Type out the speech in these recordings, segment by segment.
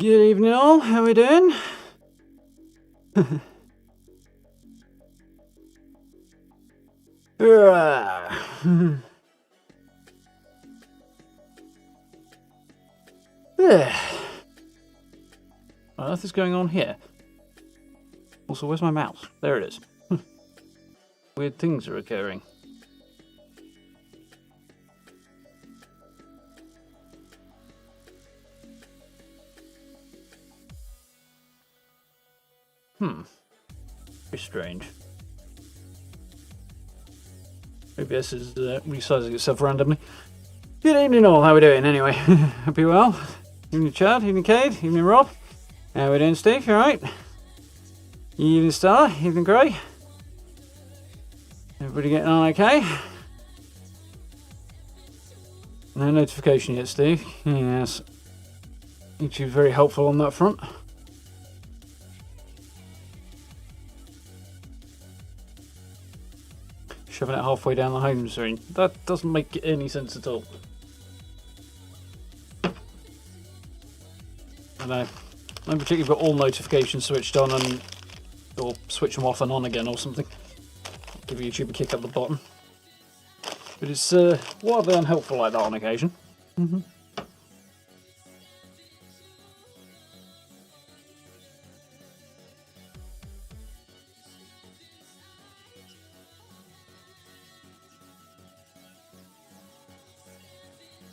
Good evening all, how are we doing? What on earth is going on here? Also, where's my mouse? There it is. Weird things are occurring. Very strange. Maybe this is resizing itself randomly. Good evening all, how are we doing anyway? Hope you're well. Evening Chad, evening Cade, evening Rob. How are we doing Steve, you alright? Evening Star, evening Grey. Everybody getting on okay? No notification yet Steve. Yes. YouTube's very helpful on that front. Shoving it halfway down the home screen. That doesn't make any sense at all. I know. In particular, you've got all notifications switched on and or switch them off and on again or something. Give YouTube a kick up the bottom. But it's wildly unhelpful like that on occasion.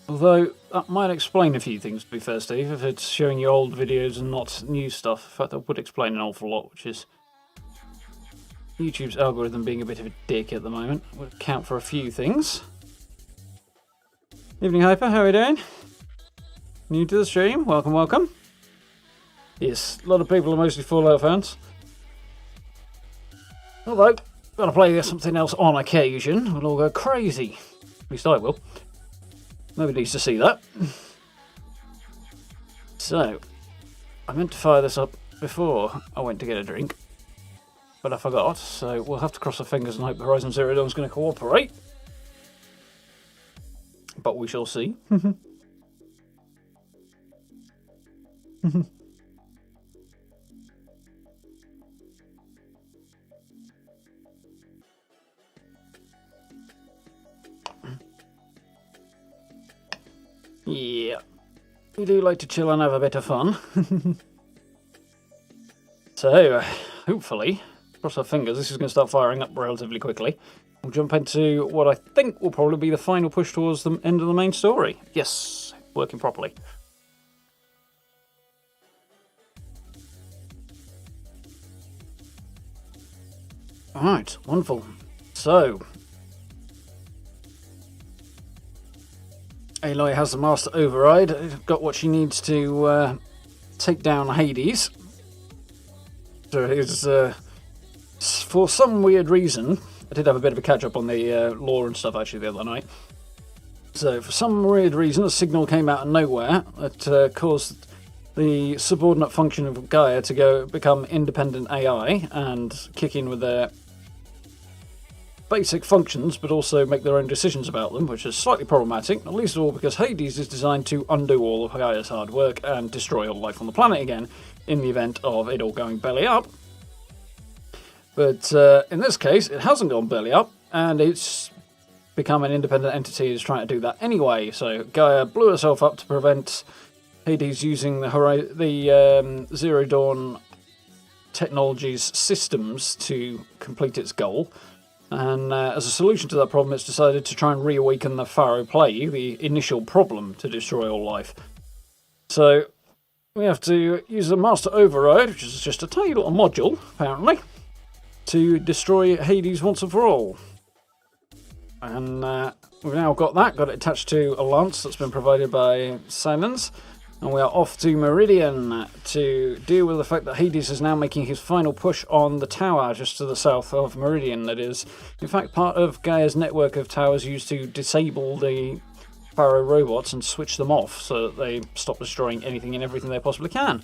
Although, that might explain a few things, to be fair, Steve, if it's showing you old videos and not new stuff. In fact, that would explain an awful lot, which is YouTube's algorithm being a bit of a dick at the moment. Would account for a few things. Evening, Hyper, how are you doing? New to the stream? Welcome, welcome. Yes, a lot of people are mostly Fallout fans. Although, gotta play something else on occasion, we'll all go crazy. At least I will. Nobody needs to see that. So, I meant to fire this up before I went to get a drink, but I forgot, so we'll have to cross our fingers and hope Horizon Zero Dawn's going to cooperate. But we shall see. Yeah, we do like to chill and have a bit of fun. So, hopefully, cross our fingers, this is going to start firing up relatively quickly. We'll jump into what I think will probably be the final push towards the end of the main story. Yes, working properly. Alright, wonderful. So, Aloy has the Master Override, got what she needs to take down Hades. So it's, for some weird reason, I did have a bit of a catch up on the lore and stuff actually the other night. So for some weird reason, a signal came out of nowhere that caused the subordinate function of Gaia to become independent AI and kick in with their basic functions, but also make their own decisions about them, which is slightly problematic, not least of all because Hades is designed to undo all of Gaia's hard work and destroy all life on the planet again in the event of it all going belly up. But in this case, it hasn't gone belly up, and it's become an independent entity is trying to do that anyway. So Gaia blew herself up to prevent Hades using the Zero Dawn technology's systems to complete its goal. And as a solution to that problem, it's decided to try and reawaken the Pharaoh Plague, the initial problem to destroy all life. So we have to use the Master Override, which is just a tiny little module, apparently, to destroy Hades once and for all. And we've now got it attached to a lance that's been provided by Silence. And we are off to Meridian to deal with the fact that Hades is now making his final push on the tower just to the south of Meridian. That is, in fact, part of Gaia's network of towers used to disable the Pharaoh robots and switch them off so that they stop destroying anything and everything they possibly can.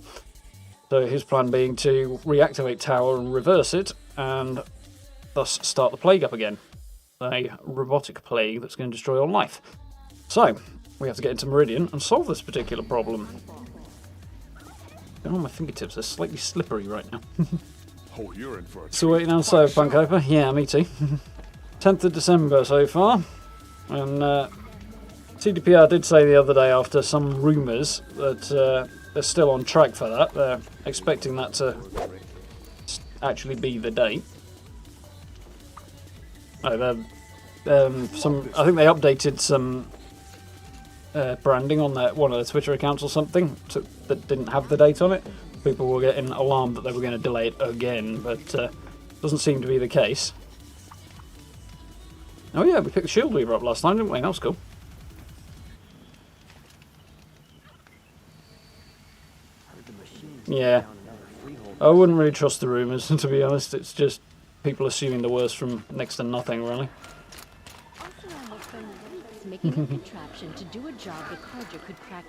So his plan being to reactivate tower and reverse it and thus start the plague up again. A robotic plague that's going to destroy all life. So, we have to get into Meridian and solve this particular problem. They're on my fingertips. They're slightly slippery right now. Oh, you're in for a So waiting on Cyberpunk over. Yeah, me too. 10th of December so far. And CDPR did say the other day, after some rumours, that they're still on track for that. They're expecting that to actually be the date. Oh, I think they updated some branding on one of their Twitter accounts or something that didn't have the date on it. People were getting alarmed that they were going to delay it again, but doesn't seem to be the case. Oh yeah, we picked the Shield Weaver up last time, didn't we? That was cool. Yeah. I wouldn't really trust the rumours, to be honest. It's just people assuming the worst from next to nothing, really.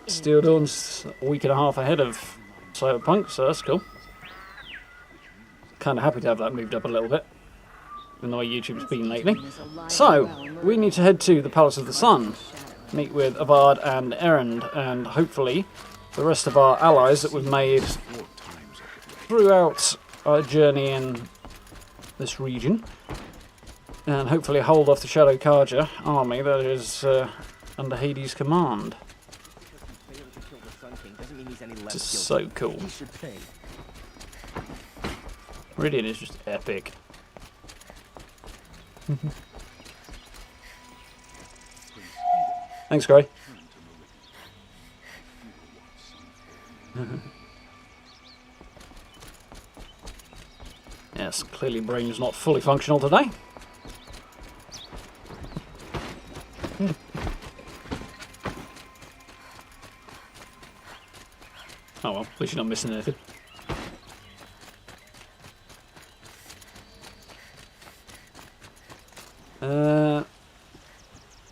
Steel Dawn's a week and a half ahead of Cyberpunk, so that's cool. Kind of happy to have that moved up a little bit, in the way YouTube's been lately. So, we need to head to the Palace of the Sun, meet with Avad and Erend, and hopefully the rest of our allies that we've made throughout our journey in this region, and hopefully hold off the Shadow Karja army that is under Hades' command. Just so cool. Meridian is just epic. Thanks, Gray. Yes, clearly brain's not fully functional today. Oh well, at least you're not missing anything.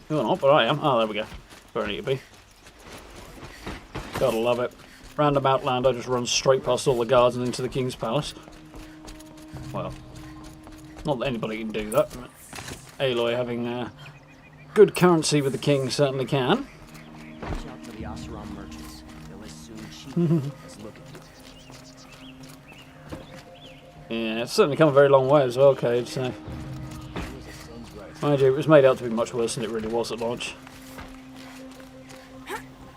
You're not, but I am. Oh, there we go. Where I need to be. Gotta love it. Random Outlander just runs straight past all the guards and into the King's Palace. Well, not that anybody can do that, but Aloy having good currency with the King certainly can. Yeah, it's certainly come a very long way as well, Cade, so... Mind you, it was made out to be much worse than it really was at launch.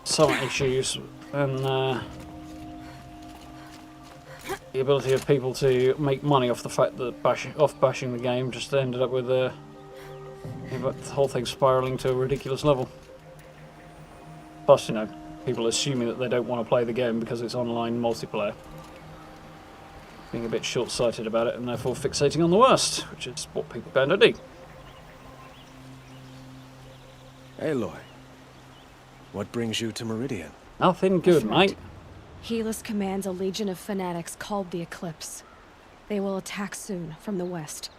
Some issues, and the ability of people to make money off the fact that bashing the game just ended up with the whole thing spiralling to a ridiculous level. Plus, you know, people assuming that they don't want to play the game because it's online multiplayer. Being a bit short-sighted about it and therefore fixating on the worst, which is what people tend to do. Aloy, what brings you to Meridian? Nothing good, mate. Helis commands a legion of fanatics called the Eclipse. They will attack soon from the west,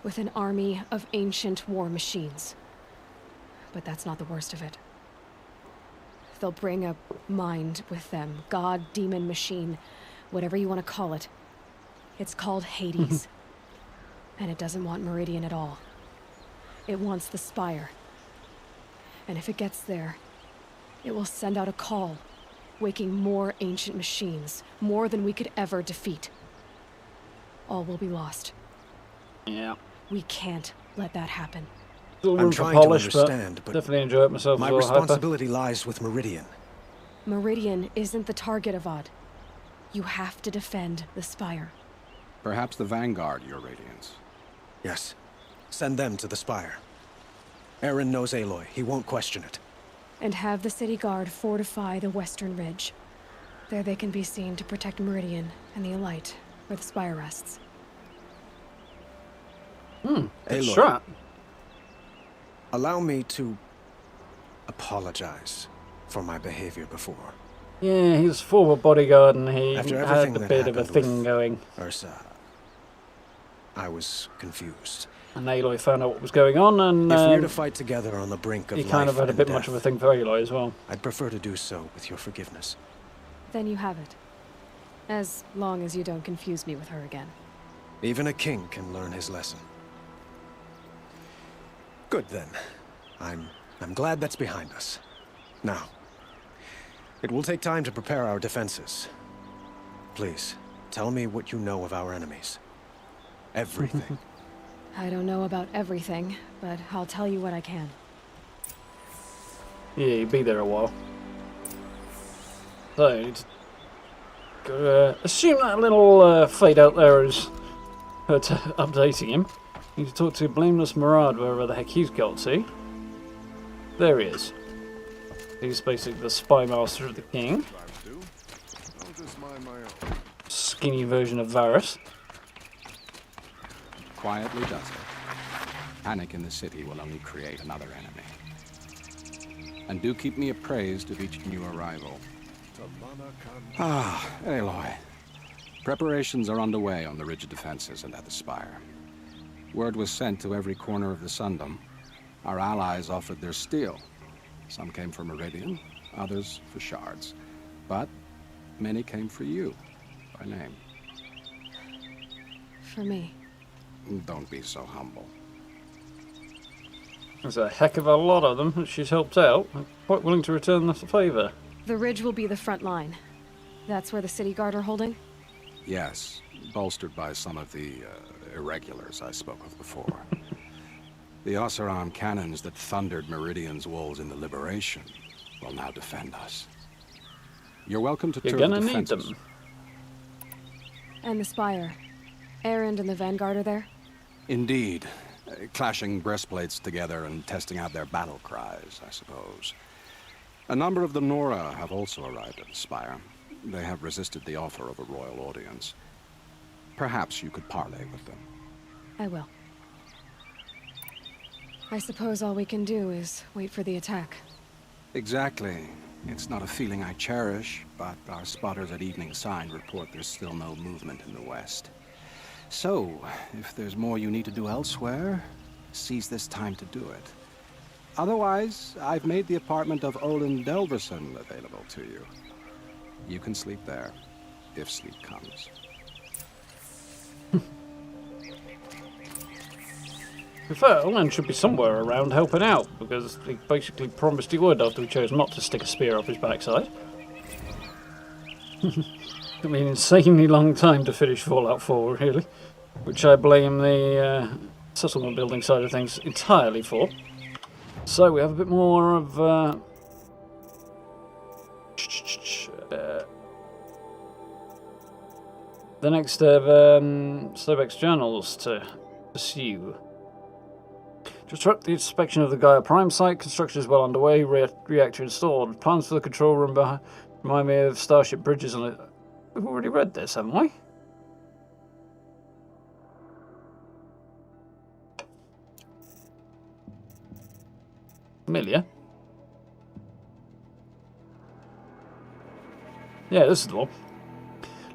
with an army of ancient war machines. But that's not the worst of it. They'll bring a mind with them, god, demon, machine, whatever you want to call it. It's called Hades. And it doesn't want Meridian at all. It wants the Spire. And if it gets there, it will send out a call, waking more ancient machines, more than we could ever defeat. All will be lost. Yeah. We can't let that happen. I'm trying to understand, but definitely enjoy it myself. My responsibility lies with Meridian. Meridian isn't the target, Avad. You have to defend the Spire. Perhaps the Vanguard, Your Radiance. Yes. Send them to the Spire. Erend knows Aloy. He won't question it. And have the city guard fortify the western ridge. There they can be seen to protect Meridian and the Elite, where the Spire rests. Aloy, Strat. allow me to apologize for my behavior before. Yeah, he's a former bodyguard and he After had everything a that bit of a happened thing with going. Ursa, I was confused. And Aloy found out what was going on, and If we're to fight together on the brink of he life kind of had a and bit death, much of a thing for Aloy as well. I'd prefer to do so with your forgiveness. Then you have it. As long as you don't confuse me with her again. Even a king can learn his lesson. Good then. I'm glad that's behind us. Now, it will take time to prepare our defenses. Please, tell me what you know of our enemies. Everything. I don't know about everything, but I'll tell you what I can. Yeah, you'll be there a while. So, assume that little fade out there is her updating him. You need to talk to Blameless Murad wherever the heck he's got to. There he is. He's basically the spy master of the king. Skinny version of Varys. Quietly does it. Panic in the city will only create another enemy. And do keep me appraised of each new arrival. Ah, Aloy. Preparations are underway on the ridge defenses and at the spire. Word was sent to every corner of the Sundom. Our allies offered their steel. Some came for Meridian, others for shards. But many came for you, by name. For me. Don't be so humble. There's a heck of a lot of them that she's helped out. I'm quite willing to return the favour. The ridge will be the front line. That's where the city guard are holding? Yes, bolstered by some of the irregulars I spoke of before. The Oseram cannons that thundered Meridian's walls in the Liberation will now defend us. You're welcome to You're tour the gonna need defenses. them. And the spire. Erend and the Vanguard are there? Indeed. Clashing breastplates together and testing out their battle cries, I suppose. A number of the Nora have also arrived at the spire. They have resisted the offer of a royal audience. Perhaps you could parley with them. I will. I suppose all we can do is wait for the attack. Exactly. It's not a feeling I cherish, but our spotters at Evening Sign report there's still no movement in the west. So, if there's more you need to do elsewhere, seize this time to do it. Otherwise, I've made the apartment of Olin Delverson available to you. You can sleep there, if sleep comes. To be fair, Olin should be somewhere around helping out, because he basically promised he would after we chose not to stick a spear up his backside. I mean, insanely long time to finish Fallout 4, really. Which I blame the settlement building side of things entirely for. So we have a bit more of the next of Sobek's journals to pursue. To disrupt the inspection of the Gaia Prime site, construction is well underway, reactor installed. Plans for the control room remind me of Starship Bridges on it. We've already read this, haven't we? Familiar. Yeah, this is the one.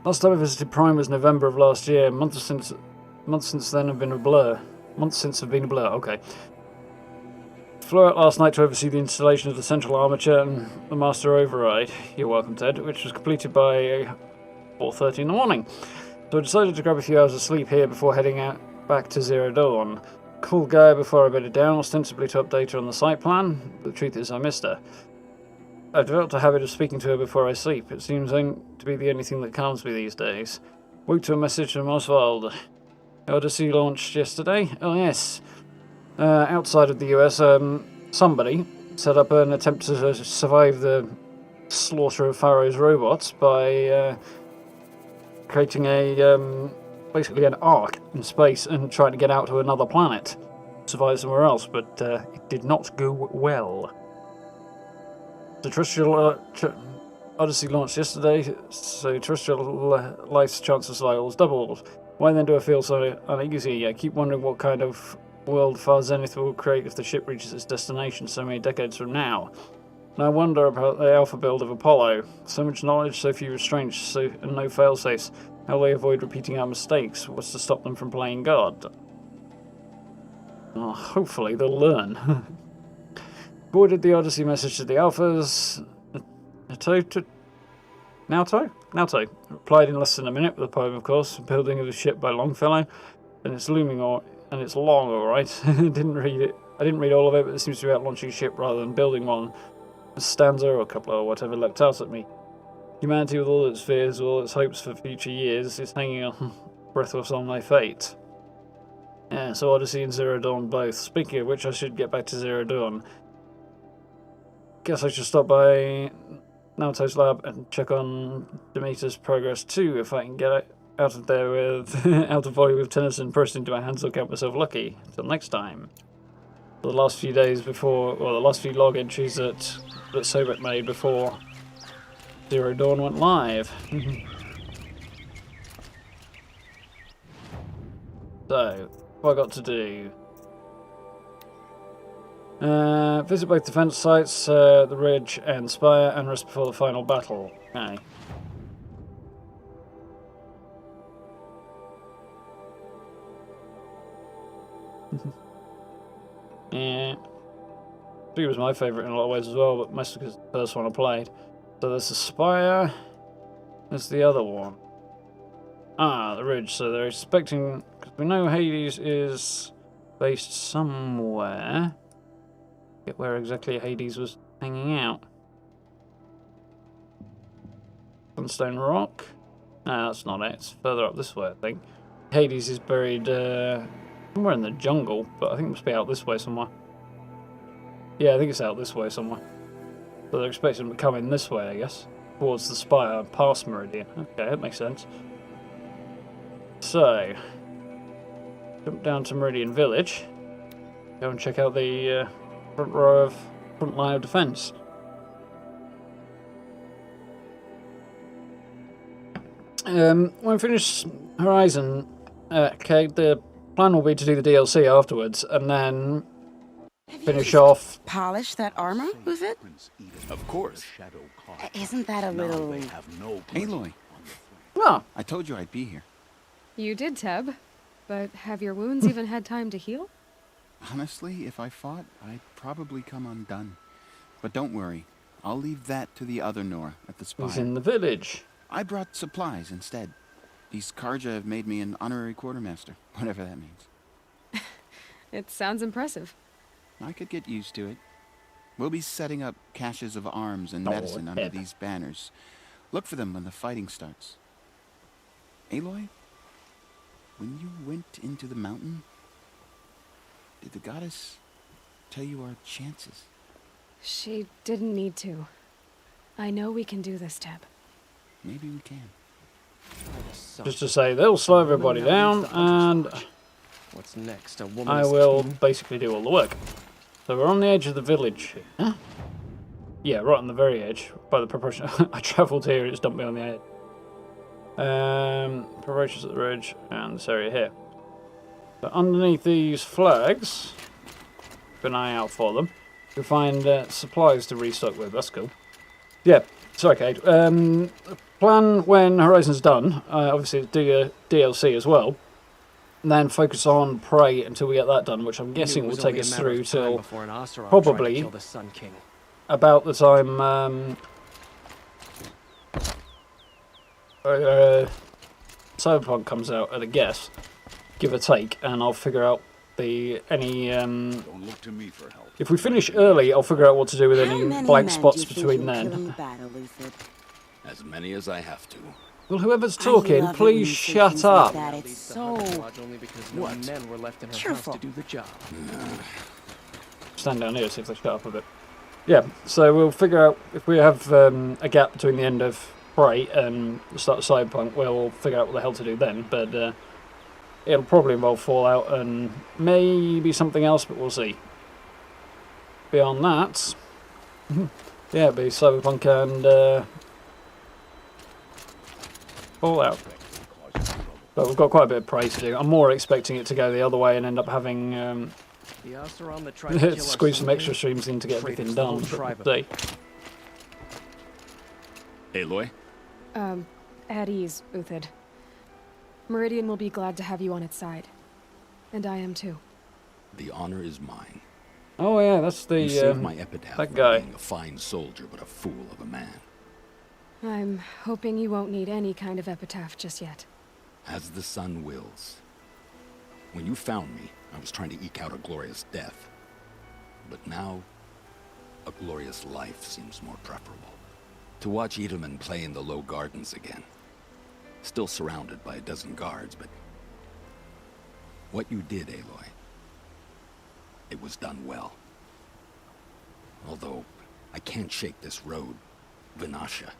Last time I visited Prime was November of last year. Months since then have been a blur. Okay. Flew out last night to oversee the installation of the central armature and the master override. You're welcome, Ted, which was completed by 4:30 in the morning. So I decided to grab a few hours of sleep here before heading out back to Zero Dawn. Cool guy before I bedded down, ostensibly to update her on the site plan. But the truth is I missed her. I've developed a habit of speaking to her before I sleep. It seems to be the only thing that calms me these days. Woke to a message from Oswald. Odyssey launched yesterday. Oh yes. Outside of the US, somebody set up an attempt to survive the slaughter of Pharaoh's robots by creating basically an ark in space and trying to get out to another planet, survive somewhere else, but it did not go well. The terrestrial Odyssey launched yesterday, so terrestrial life's chance of survival was doubled. Why then do I feel so uneasy? I keep wondering what kind of world Far Zenith will create if the ship reaches its destination so many decades from now. And I wonder about the alpha build of Apollo. So much knowledge, so few restraints, and no failsafes. How will they avoid repeating our mistakes? What's to stop them from playing God? Oh, hopefully they'll learn. Forwarded the Odyssey message to the Alphas. Naoto replied in less than a minute with a poem, of course. Building of the ship by Longfellow, and it's long, all right. I didn't read all of it, but it seems to be about launching a ship rather than building one. A stanza or a couple or whatever leapt out at me. Humanity, with all its fears, all its hopes for future years, is hanging on breathless on my fate. Yeah, so Odyssey and Zero Dawn both. Speaking of which, I should get back to Zero Dawn. Guess I should stop by Naoto's lab and check on Demeter's progress too, if I can get out of there with out of body with Tennyson pressed into my hands. I'll count myself lucky. Till next time. The last few days before, or the last few log entries that Sobek made before Zero Dawn went live. So, what have I got to do? Visit both defense sites, the Ridge and Spire, and rest before the final battle. Okay. Yeah. 3 was my favourite in a lot of ways as well, but mostly because it's the first one I played. So there's the Spire, there's the other one. Ah, the Ridge. So they're expecting, because we know Hades is based somewhere. Get where exactly Hades was hanging out. Sunstone Rock? No, that's not it. It's further up this way, I think. Hades is buried somewhere in the jungle, but I think it must be out this way somewhere. Yeah, I think it's out this way somewhere. So they're expecting him to come in this way, I guess. Towards the Spire, past Meridian. Okay, that makes sense. So, jump down to Meridian Village. Go and check out the front line of defense. When we finish Horizon, okay, the plan will be to do the DLC afterwards, and then finish off. Polish that armor with it? Of course. Isn't that a little... Aloy, Well, I told you I'd be here. You did, Teb. But have your wounds even had time to heal? Honestly, if I fought, I'd probably come undone. But don't worry. I'll leave that to the other Nora at the Spire. he's in the village. I brought supplies instead. These Karja have made me an honorary quartermaster, whatever that means. It sounds impressive. I could get used to it. We'll be setting up caches of arms and medicine under these banners. Look for them when the fighting starts. Aloy, when you went into the mountain, did the goddess tell you our chances? She didn't need to. I know we can do this, Teb. Maybe we can. Just to say, they'll slow everybody down, and What's next? A I woman's will king? basically do all the work. So we're on the edge of the village here. Yeah, right on the very edge. By the proportion, I travelled here and it's dumped me on the edge. Preparations at the ridge and this area here. So underneath these flags, keep an eye out for them. You'll find supplies to restock with. That's cool. Yeah, sorry, Kate. Plan when Horizon's done. Obviously, do a DLC as well. And then focus on Prey until we get that done, which I'm guessing will take us through till probably about the time Cyberpunk comes out, at a guess, give or take, and I'll figure out any. Don't look to me for help. If we finish early, I'll figure out what to do with any blank spots between then. As many as I have to. Well, whoever's talking, please shut up. It's so... What? Cheerful. Stand down here, see if they shut up a bit. Yeah, so we'll figure out if we have a gap between the end of Prey and the start of Cyberpunk. We'll figure out what the hell to do then. But it'll probably involve Fallout and maybe something else, but we'll see. Beyond that, yeah, it'll be Cyberpunk and Fallout. But we've got quite a bit of Prey to do. I'm more expecting it to go the other way and end up having squeeze some extra streams in to get everything done. But we'll see. Aloy? At ease, Uthid. Meridian will be glad to have you on its side. And I am too. The honor is mine. Oh yeah, that's the You saved my epitaph that for guy. being a fine soldier, but a fool of a man. I'm hoping you won't need any kind of epitaph just yet. As the sun wills. When you found me, I was trying to eke out a glorious death. But now, a glorious life seems more preferable. To watch Edelman play in the low gardens again. Still surrounded by a dozen guards, but... what you did, Aloy, it was done well. Although, I can't shake this road, Vinasha.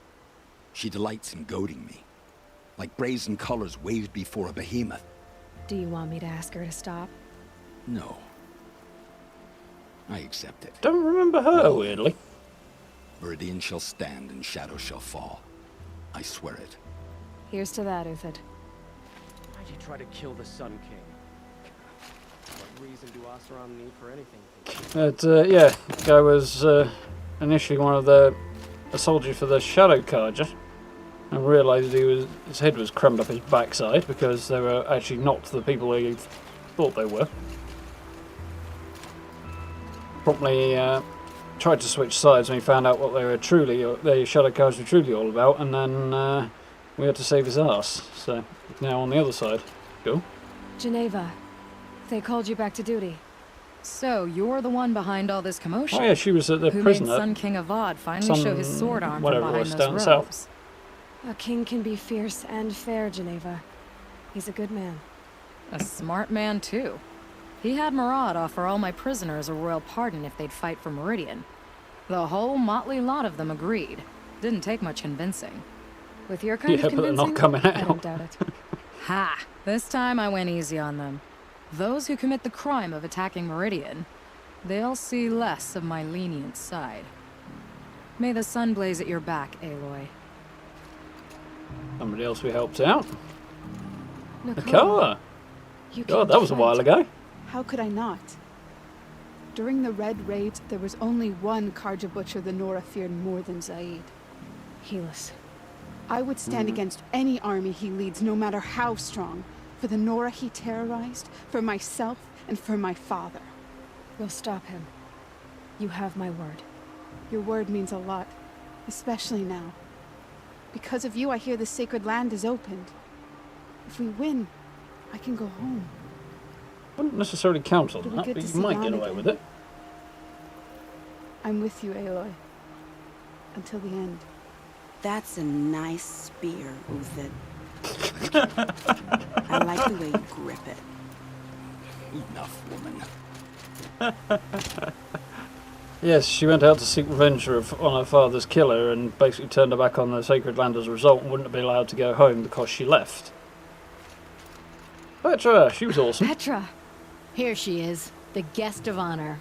She delights in goading me. Like brazen colors waved before a behemoth. Do you want me to ask her to stop? No. I accept it. Don't remember her, weirdly. Viridian shall stand and shadow shall fall. I swear it. Here's to that, Uthid. Why'd you try to kill the Sun King? What reason do Oseram need for anything? But, yeah, the guy was initially one of a soldier for the Shadow Carja, and realised his head was crammed up his backside because they were actually not the people he thought they were. Promptly tried to switch sides when he found out what they were the Shadow Carja were truly all about, and then we had to save his ass. So now on the other side. Cool. Geneva, they called you back to duty. So, you're the one behind all this commotion? Oh yeah, she was at the Who prison. made Sun King Avad finally show his sword arm from whatever it behind was, those down robes? south. A king can be fierce and fair, Geneva. He's a good man. A smart man, too. He had Murad offer all my prisoners a royal pardon if they'd fight for Meridian. The whole motley lot of them agreed. Didn't take much convincing. With your kind of Yeah, but they're convincing, not coming I don't out. doubt it. Ha! This time I went easy on them. Those who commit the crime of attacking Meridian, they'll see less of my lenient side. May the sun blaze at your back, Aloy. Somebody else we helped out. Nakoa, Nakoa. you God, can't that was a while fight. ago. How could I not? During the Red Raids, there was only one Carja butcher the Nora feared more than Zaid. Helis. I would stand against any army he leads, no matter how strong. For the Nora he terrorized, for myself, and for my father. We'll stop him. You have my word. Your word means a lot, especially now. Because of you, I hear the sacred land is opened. If we win, I can go home. Wouldn't necessarily count on It'll be that, good but to you see might Jan get away again. with it. I'm with you, Aloy. Until the end. That's a nice spear, Uthid. I like the way you grip it. Enough, woman. Yes, she went out to seek revenge on her father's killer and basically turned her back on the sacred land as a result and wouldn't have been allowed to go home because she left. Petra, she was awesome. Petra! Here she is, the guest of honor.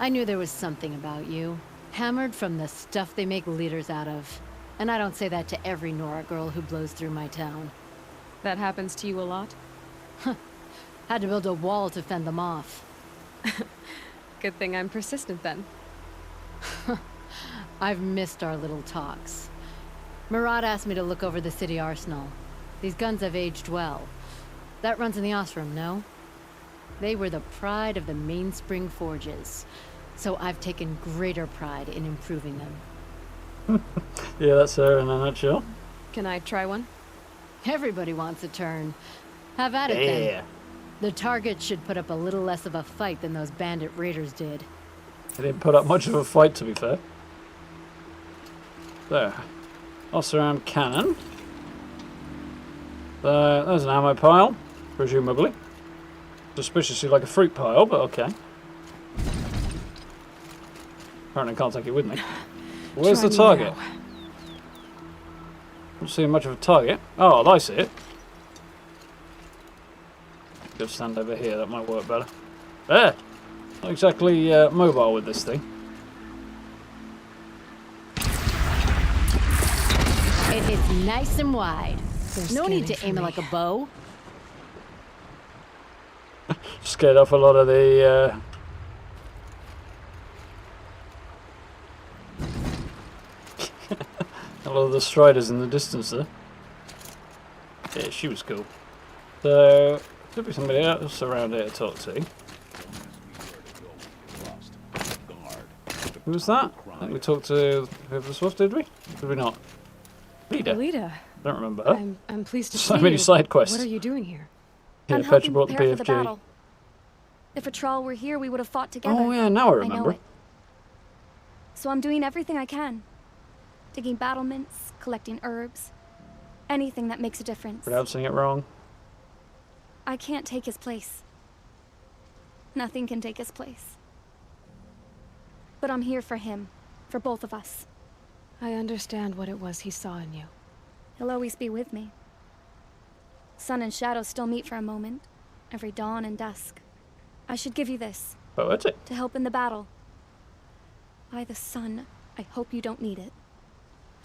I knew there was something about you. Hammered from the stuff they make leaders out of. And I don't say that to every Nora girl who blows through my town. That happens to you a lot? Had to build a wall to fend them off. Good thing I'm persistent then. I've missed our little talks. Murad asked me to look over the city arsenal. These guns have aged well. That runs in the Osram, no? They were the pride of the Mainspring Forges. So I've taken greater pride in improving them. Yeah, that's her in a nutshell. Can I try one? Everybody wants a turn. Have at it then. The target should put up a little less of a fight than those bandit raiders did. They didn't put up much of a fight, to be fair. There. Osram cannon. There's an ammo pile, presumably. Suspiciously like a fruit pile, but okay. Apparently I can't take it with me. Where's the target? Not seeing much of a target. Oh, I see it. Just stand over here, that might work better. There! Not exactly mobile with this thing. It hits nice and wide. No need to aim it like a bow. Scared off a lot of the a lot of the striders in the distance there. Yeah, she was cool. So there'll be somebody else around here to talk to. Who was that? I think we talked to whoever this was, did we? Did we not? Lida. Lida. Don't remember her. I'm pleased to see So many you. side quests. What are you doing here? Yeah, I'm Petra helping brought the prepare for the PFG. battle. If a Thrall were here, we would have fought together. Oh yeah, now I I know remember. it. So I'm doing everything I can. digging battlements, collecting herbs. Anything that makes a difference. Pronouncing it wrong. I can't take his place. Nothing can take his place. But I'm here for him. For both of us. I understand what it was he saw in you. He'll always be with me. Sun and shadow still meet for a moment. Every dawn and dusk. I should give you this. Poetic. To help in the battle. By the sun, I hope you don't need it.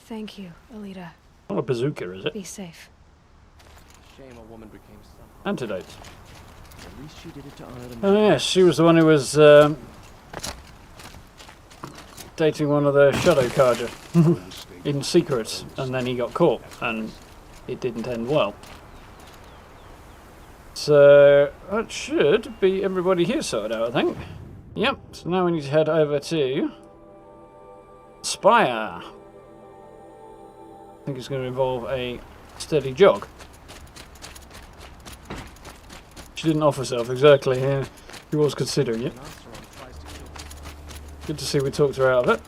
Thank you, Alita. Not a bazooka, is it? Be safe. Shame a woman became some. Antidotes. At least she did it to honor the Oh yes, she was the one who was dating one of the Shadow Carja in secret, and then he got caught, and it didn't end well. So that should be everybody here sorted out, I think. Yep, so now we need to head over to Spire. I think it's going to involve a steady jog. She didn't offer herself, exactly. Yeah, he was considering it. Good to see we talked her out of it.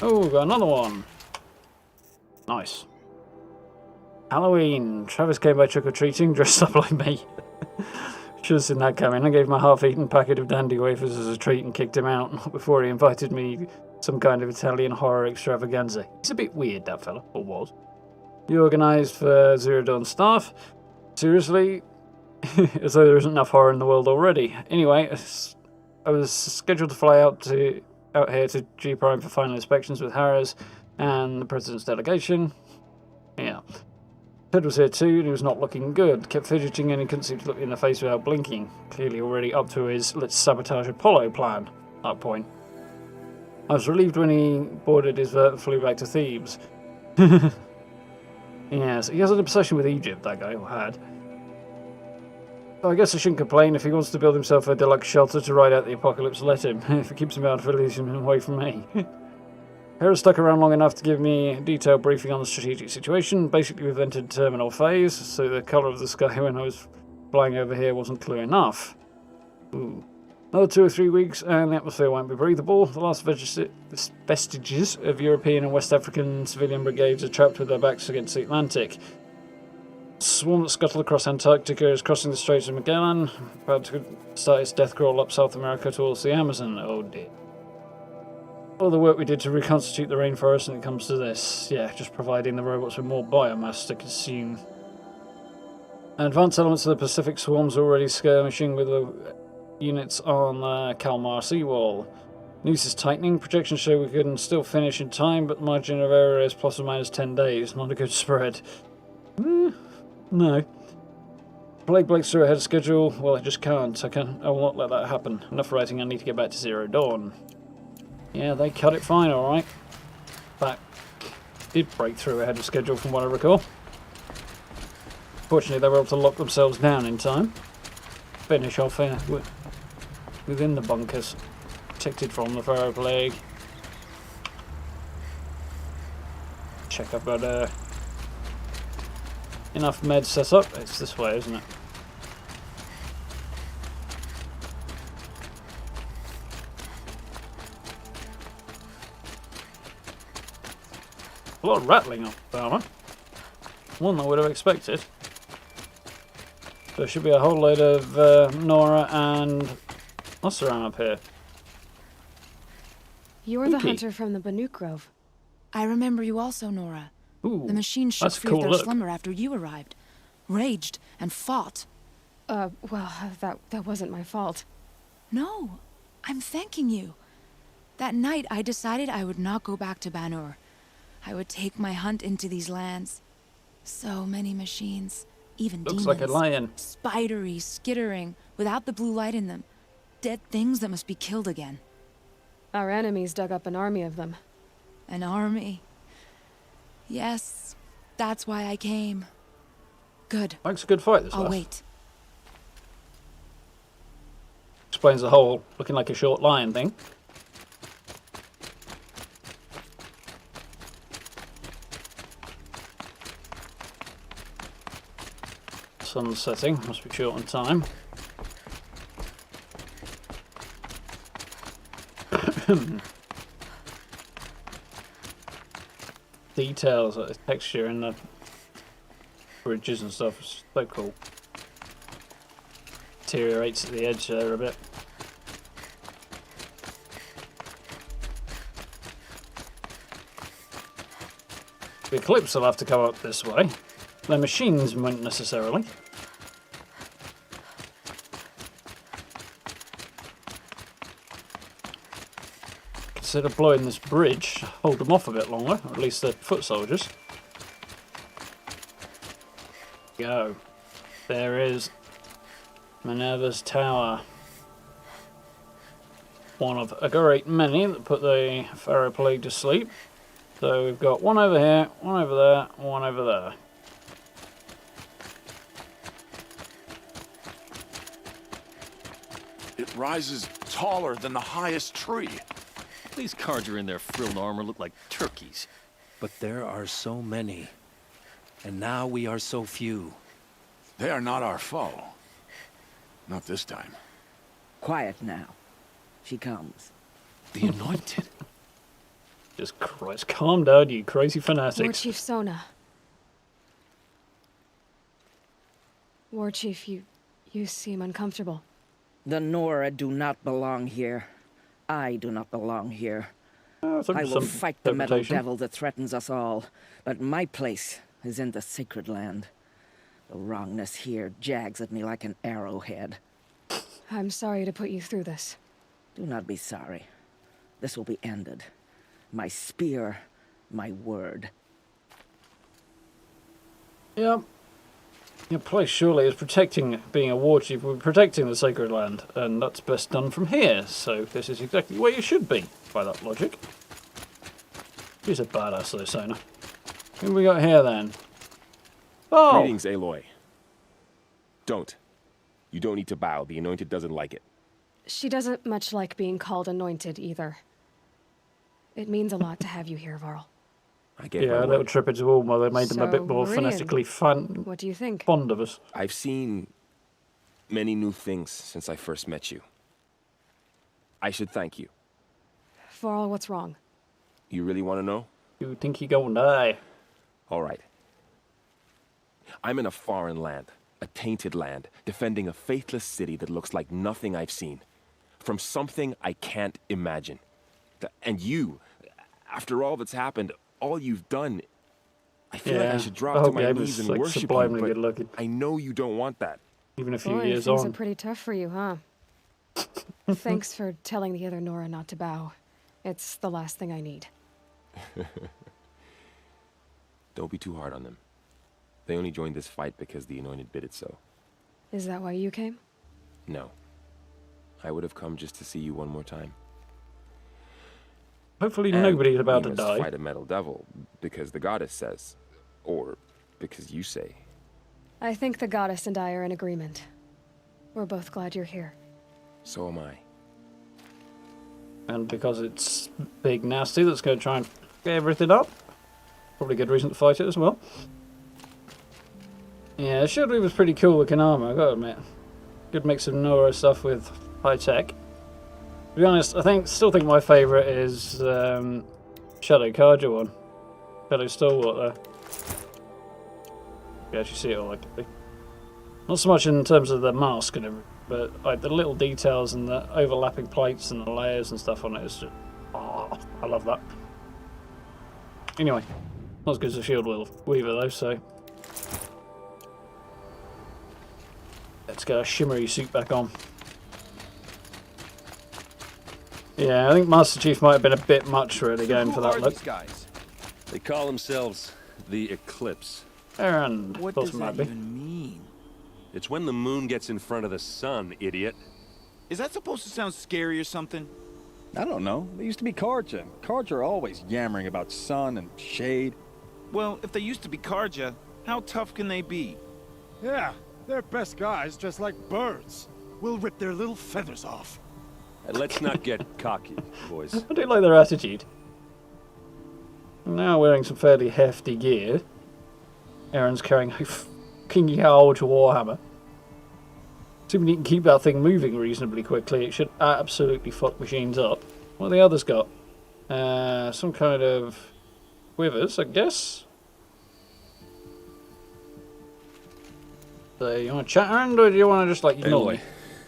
Oh, got another one. Nice. Halloween. Travis came by trick-or-treating dressed up like me. Should have seen that coming. I gave him a half-eaten packet of dandy wafers as a treat and kicked him out, not before he invited me some kind of Italian horror extravaganza. He's a bit weird, that fella, or was. He organised for Zero Dawn staff. Seriously? As though there isn't enough horror in the world already. Anyway, I was scheduled to fly out here to G Prime for final inspections with Harris and the President's delegation. Yeah. Ted was here too, and he was not looking good. Kept fidgeting and he couldn't seem to look me in the face without blinking. Clearly already up to his let's sabotage Apollo plan at that point. I was relieved when he boarded his vert and flew back to Thebes. Yes, he has an obsession with Egypt, that guy, or had. So I guess I shouldn't complain. If he wants to build himself a deluxe shelter to ride out the apocalypse, let him. If it keeps him out, leaves him away from me. Harris stuck around long enough to give me a detailed briefing on the strategic situation. Basically, we've entered terminal phase, so the colour of the sky when I was flying over here wasn't clear enough. Ooh. Another 2 or 3 weeks, and the atmosphere won't be breathable. The last vestiges of European and West African civilian brigades are trapped with their backs against the Atlantic. Swarm that scuttled across Antarctica is crossing the Straits of Magellan, about to start its death crawl up South America towards the Amazon. Oh dear. All the work we did to reconstitute the rainforest and it comes to this. Yeah, just providing the robots with more biomass to consume. Advanced elements of the Pacific swarms are already skirmishing with the units on the Kalmar seawall. News is tightening. Projections show we can still finish in time, but the margin of error is plus or minus 10 days. Not a good spread. No. Plague breaks through ahead of schedule. Well, it just can't. I will not let that happen. Enough writing. I need to get back to Zero Dawn. Yeah, they cut it fine, alright. That did break through ahead of schedule from what I recall. Fortunately, they were able to lock themselves down in time. Finish off within the bunkers. Protected from the Pharaoh Plague. Check I've got enough meds set up. It's this way, isn't it? A lot of rattling up armor. One that I would have expected. There should be a whole load of Nora and Oseram up here. You're the hunter from the Banuk Grove. I remember you also, Nora. Ooh, the machines shook free of their slumber after you arrived. Raged and fought. Well, that wasn't my fault. No, I'm thanking you. That night, I decided I would not go back to Banur. I would take my hunt into these lands. So many machines, even Looks demons. like a lion. Spidery, skittering, without the blue light in them. Dead things that must be killed again. Our enemies dug up an army of them. An army? Yes, that's why I came. Good. Makes a good fight, this I'll last. wait. Explains the whole looking like a short lion thing. sun setting. Must be short on time. Details, like the texture and the bridges and stuff is so cool. Deteriorates at the edge there a bit. The Eclipse will have to come up this way. Their machines won't necessarily. Consider blowing this bridge to hold them off a bit longer, or at least the foot soldiers. Go. There is Minerva's Tower. One of a great many that put the Pharaoh Plague to sleep. So we've got one over here, one over there, one over there. It rises taller than the highest tree. These cards are in their frilled armor look like turkeys. But there are so many. And now we are so few. They are not our foe. Not this time. Quiet now. She comes. The Anointed. Just Christ, calm down, you crazy fanatics. War Chief Sona. War Chief, you seem uncomfortable. The Nora do not belong here. I do not belong here. I will fight the metal devil that threatens us all, but my place is in the sacred land. The wrongness here jags at me like an arrowhead. I'm sorry to put you through this. Do not be sorry. This will be ended. My spear, my word. Yep. Your place surely is protecting, being a war chief, we're protecting the sacred land, and that's best done from here, so this is exactly where you should be, by that logic. She's a badass though, Sona. Who have we got here then? Oh! Greetings, Aloy. Don't. You don't need to bow, the Anointed doesn't like it. She doesn't much like being called anointed either. It means a lot to have you here, Varl. I get yeah, a little trip into Ulma, they made them a bit more Meridian, phonetically fun. What do you think? Fond of us. I've seen many new things since I first met you. I should thank you. Varl, what's wrong? You really want to know? You think you're going to die? All right. I'm in a foreign land, a tainted land, defending a faithless city that looks like nothing I've seen. From something I can't imagine. And you, after all that's happened, all you've done, I feel like I should drop to my knees and like worship sublimely you, but I know you don't want that. Even a few Boy, years things on. are pretty tough for you, huh? Thanks for telling the other Nora not to bow. It's the last thing I need. Don't be too hard on them. They only joined this fight because the Anointed bid it so. Is that why you came? No. I would have come just to see you one more time. Hopefully And nobody's about we to must die. fight a metal devil, because the goddess says. Or because you say. I think the goddess and I are in agreement. We're both glad you're here. So am I. And because it's big nasty that's going to try and get everything up. Probably a good reason to fight it as well. Yeah, Shield was pretty cool looking armor, I gotta admit. Good mix of Nora stuff with high tech. To be honest, still think my favourite is Shadow Karja one. Shadow Stalwart there. You actually see it all like not so much in terms of the mask and everything, but like the little details and the overlapping plates and the layers and stuff on it is just, oh, I love that. Anyway, not as good as a Shield Weaver though, so let's get our shimmery suit back on. Yeah, I think Master Chief might have been a bit much really going for that look. These guys? They call themselves the Eclipse. And what does that even mean? It's when the moon gets in front of the sun, idiot. Is that supposed to sound scary or something? I don't know. They used to be Karja. Karja are always yammering about sun and shade. Well, if they used to be Karja, how tough can they be? Yeah, they're best guys just like birds. We'll rip their little feathers off. And let's not get cocky, boys. I do like their attitude. Now wearing some fairly hefty gear. Aaron's carrying a fucking old Warhammer. Assuming you can keep that thing moving reasonably quickly, it should absolutely fuck machines up. What have the others got? Some kind of quivers, I guess. So you want to chat around, or do you want to just like ignore me?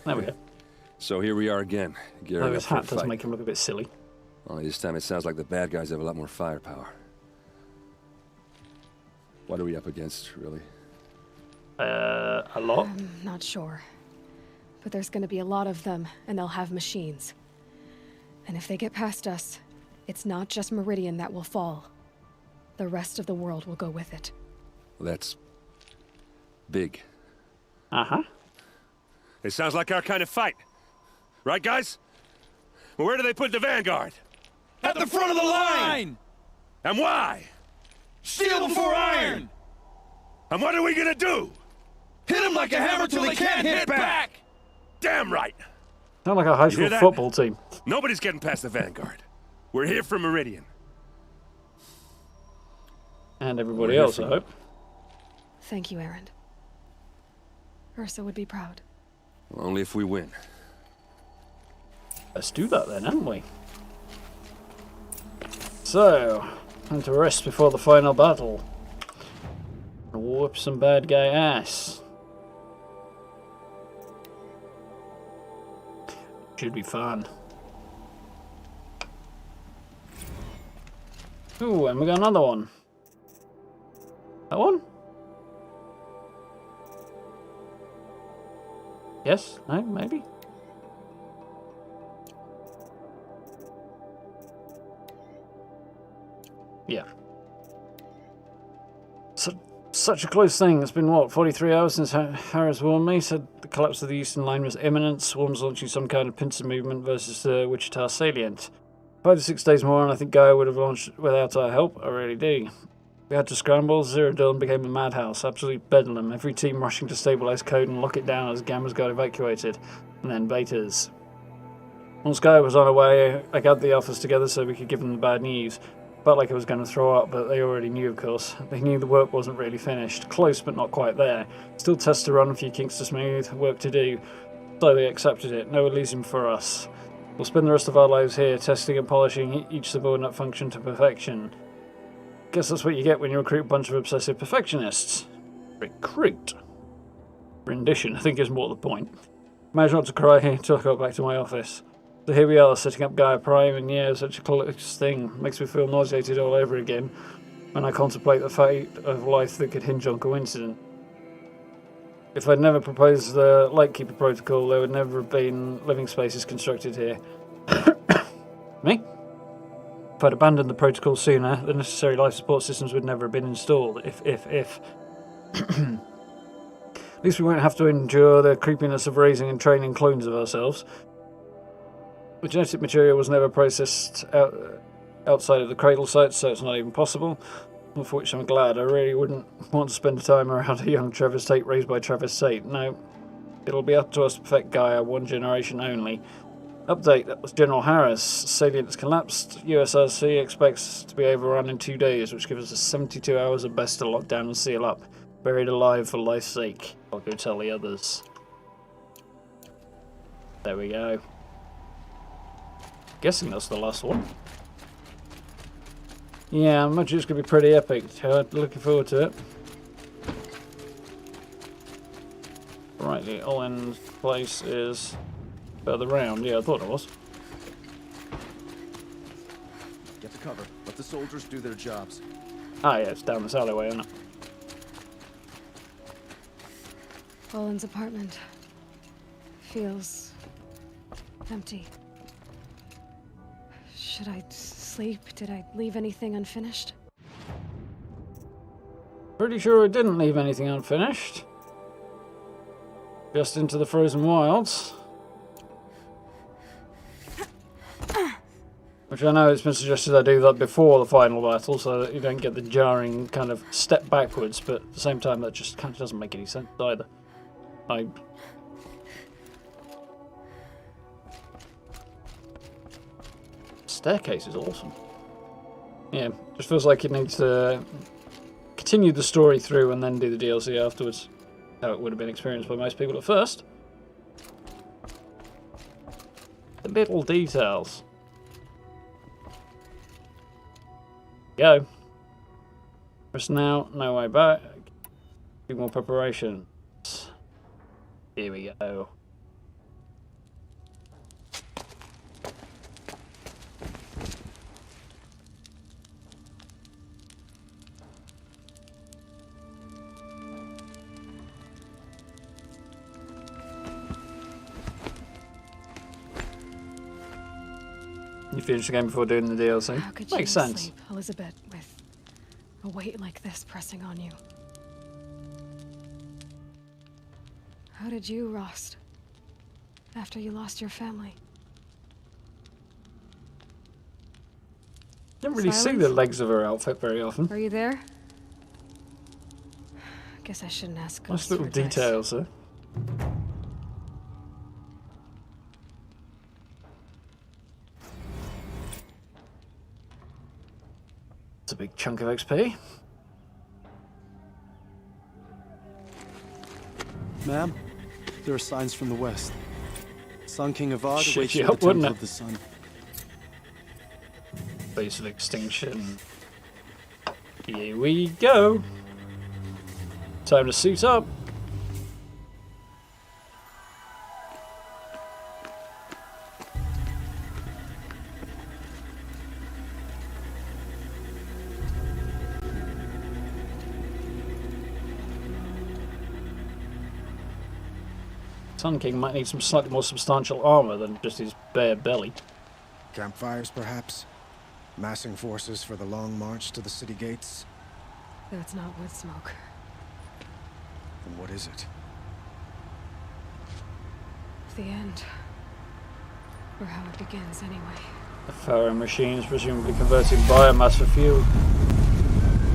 There we go. So here we are again. Though his hat does make him look a bit silly. Only this time it sounds like the bad guys have a lot more firepower. What are we up against, really? A lot? I'm not sure. But there's going to be a lot of them, and they'll have machines. And if they get past us, it's not just Meridian that will fall. The rest of the world will go with it. Well, that's big. Uh-huh. It sounds like our kind of fight. Right, guys? Well, where do they put the Vanguard? At the front of the line! And why? Steel before iron! And what are we gonna do? Hit him like a hammer till he can't hit back! Damn right! Sound like a high school football team. Nobody's getting past the Vanguard. We're here for Meridian. And everybody else, I hope. Thank you, Aaron. Ursa would be proud. Well, only if we win. Let's do that then, haven't we? So, time to rest before the final battle. Whoop some bad guy ass. Should be fun. Ooh, and we got another one. That one? Yes? No? Maybe? Yeah. Such a close thing. It's been, what, 43 hours since Harris warned me? Said the collapse of the Eastern Line was imminent. Swarms launching some kind of pincer movement versus the Wichita salient. 5 to 6 days more and I think Gaia would have launched without our help. I really do. We had to scramble. Zero Dawn became a madhouse. Absolute bedlam. Every team rushing to stabilize code and lock it down as Gammas got evacuated. And then Betas. Once Gaia was on her way, I gathered the Alphas together so we could give them the bad news. Felt like I was going to throw up, but they already knew, of course. They knew the work wasn't really finished. Close, but not quite there. Still tests to run, a few kinks to smooth, work to do. So they accepted it. No Elysium for us. We'll spend the rest of our lives here, testing and polishing each subordinate function to perfection. Guess that's what you get when you recruit a bunch of obsessive perfectionists. Recruit? Rendition, I think, is more the point. Managed not to cry until I got back to my office. So here we are, setting up Gaia Prime, and yeah, such a close thing. Makes me feel nauseated all over again when I contemplate the fate of life that could hinge on coincidence. If I'd never proposed the Lightkeeper Protocol, there would never have been living spaces constructed here. Me? If I'd abandoned the protocol sooner, the necessary life support systems would never have been installed. If. At least we won't have to endure the creepiness of raising and training clones of ourselves. The genetic material was never processed outside of the cradle site, so it's not even possible. For which I'm glad. I really wouldn't want to spend time around a young Travis Tate raised by Travis Tate. No, it'll be up to us to perfect Gaia, one generation only. Update, that was General Harris. Salient has collapsed. USRC expects to be overrun in 2 days, which gives us 72 hours at best to lock down and seal up. Buried alive for life's sake. I'll go tell the others. There we go. Guessing that's the last one. Yeah, I'm imagine it's going to be pretty epic. Looking forward to it. Right, the all-end place is further round. Yeah, I thought it was. Get the cover. Let the soldiers do their jobs. Ah, yeah, it's down this alleyway, isn't it? Olin's apartment feels empty. Should I sleep? Did I leave anything unfinished? Pretty sure I didn't leave anything unfinished. Just into the frozen wilds. Which I know it's been suggested I do that before the final battle so that you don't get the jarring kind of step backwards, but at the same time that just kind of doesn't make any sense either. Staircase is awesome. Yeah, just feels like it needs to continue the story through and then do the DLC afterwards. How it would have been experienced by most people at first. The little details. Go. Just now, no way back. Do more preparation. Here we go. You finished the game before doing the DLC? How could you Makes sense. sleep, Elizabeth, with a weight like this pressing on you? How did you rust after you lost your family? Didn't really see the legs of her outfit very often. Are you there? Guess I shouldn't ask. Nice little details there. It's a big chunk of XP. Ma'am, there are signs from the west. Sun King Avad Shit awaits you you at up, the wouldn't Temple it? of the Sun. Base of extinction. Here we go. Time to suit up. Sun King might need some slightly more substantial armor than just his bare belly. Campfires, perhaps? Massing forces for the long march to the city gates? That's not wood smoke. Then what is it? The end. Or how it begins, anyway. The Pharaoh machines presumably converting biomass for fuel.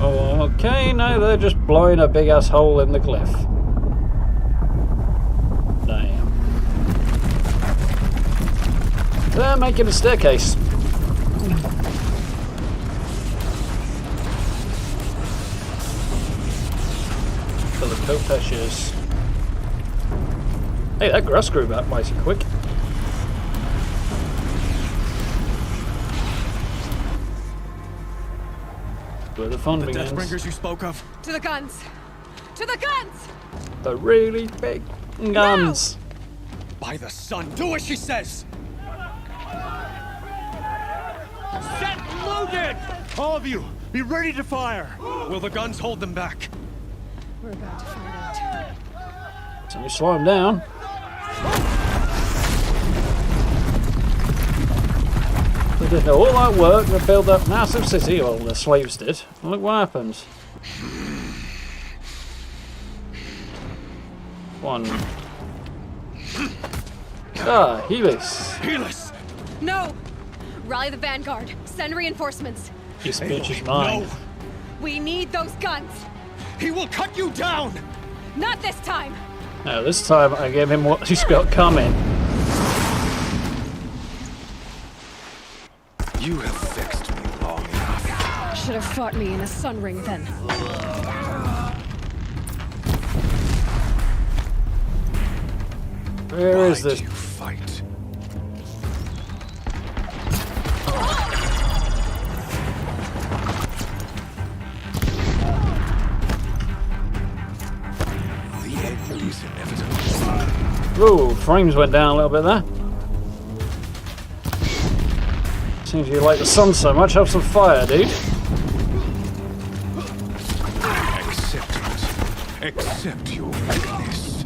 Oh, okay, no, they're just blowing a big ass hole in the cliff. Damn. They're making a staircase. For the Kopeshers. Hey, that grass grew back mighty quick. Where the fun begins. Deathbringers you spoke of? To the guns! To the guns! The really big guns. By the sun, do as she says! Set loaded! All of you, be ready to fire! Will the guns hold them back? We're about to find out. So we slow him down. They did all that work to build that massive city, well, the slaves did. And look what happens. One. Ah, Helis. Helis! No! Rally the vanguard. Send reinforcements. This bitch is mine. No! We need those guns! He will cut you down! Not this time! Now, this time I gave him what he's got coming. You have vexed me long enough. Should have fought me in a sun ring then. Where is this? Why do you fight? The end is inevitable. Ooh, frames went down a little bit there. Seems you like the sun so much. Have some fire, dude. Accept it. Accept your weakness.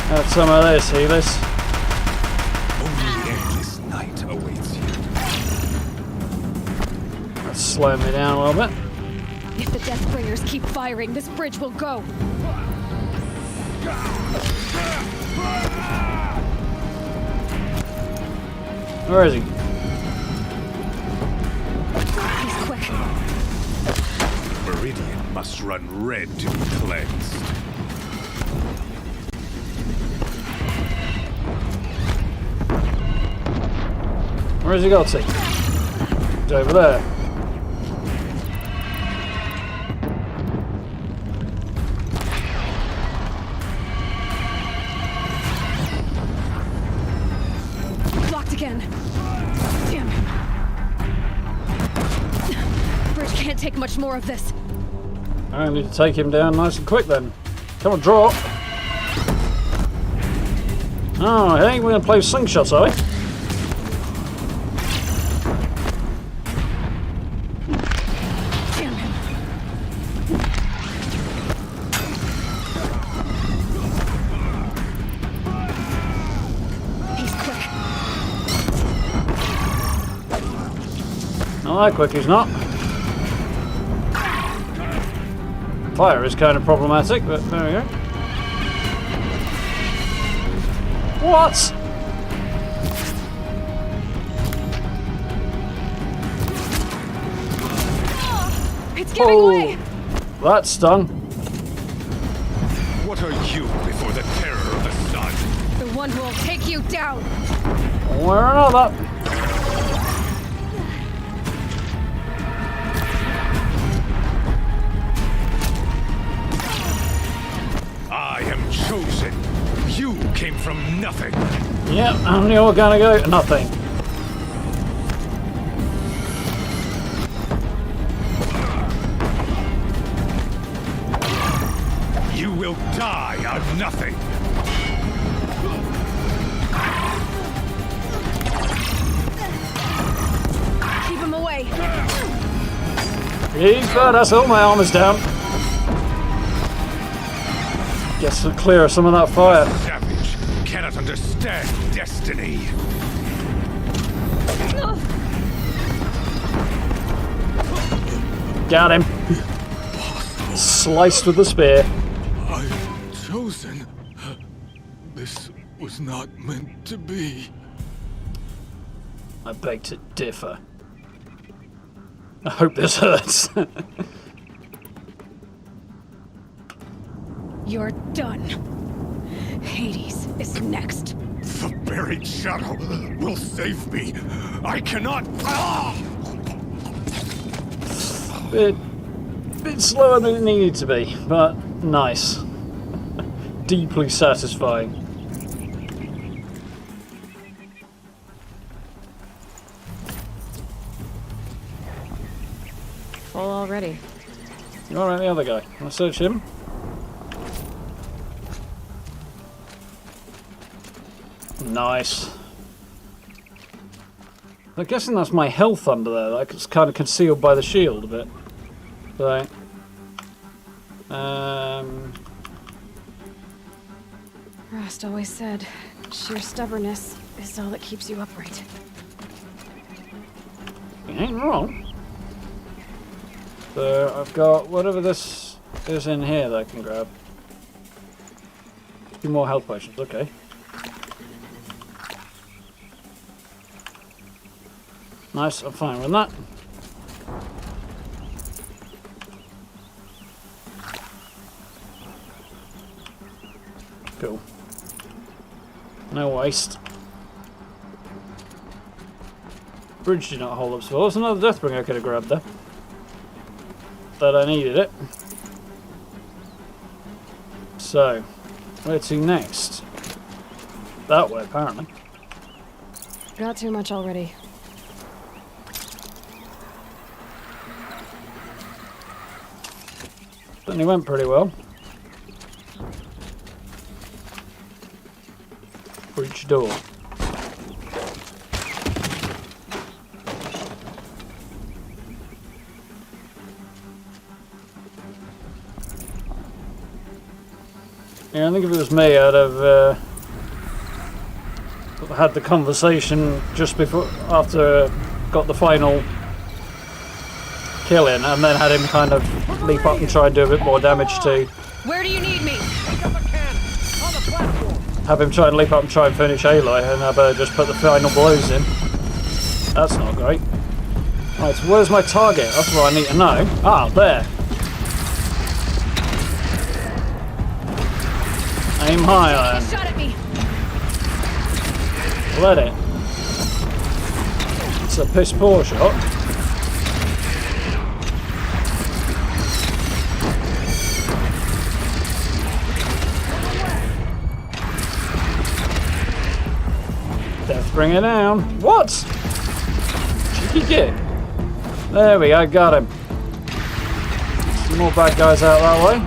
Have some of this, Helis. Only endless night awaits you. That's slowing me down a little bit. If the Deathbringers keep firing, this bridge will go. Where is he? He's quick. Meridian must run red to be cleansed. Where's he got to? He's over there. Locked again. Damn him. Bridge can't take much more of this. I need to take him down nice and quick then. Come on, draw. Oh, hey, we're going to play slingshots, are we? Damn him. He's quick. Not that quick, he's not. Fire is kind of problematic, but there we go. What? It's giving way. That stung. What are you before the terror of the sun? The one who will take you down. Or another. I am chosen. You came from nothing. Yep, and you're gonna go nothing. You will die of nothing. Keep him away. He's got us. All my armor's down. Gets to clear some of that fire. Savage cannot understand destiny. Got him. Sliced with the spear. I'm chosen. This was not meant to be. I beg to differ. I hope this hurts. You're done. Hades is next. The buried shadow will save me. I cannot. Bit slower than it needed to be, but nice. Deeply satisfying. Full already. Alright, the other guy. Wanna search him? Nice. I'm guessing that's my health under there. That's kind of concealed by the shield a bit. So, Rost always said, sheer stubbornness is all that keeps you upright. you ain't wrong. So I've got whatever this is in here that I can grab. 2 more health potions. Okay. Nice, I'm fine with that. Cool. No waste. Bridge did not hold up so well. There's another Deathbringer I could have grabbed there. But I needed it. So, where to next? That way, apparently. Got too much already. Certainly went pretty well. Bridge door. Yeah, I think if it was me, I'd have had the conversation just before, after got the final kill in, and then had him kind of leap up and try and do a bit more damage to. Where do you need me? Have him try and leap up and try and finish Aloy, and have her just put the final blows in. That's not great. Right, so where's my target? That's what I need to know. Ah, there. Aim high, Iron. Shot at me. Let it. It's a piss poor shot. Death bring it down. What? Cheeky git. There we go, got him. Some more bad guys out that way.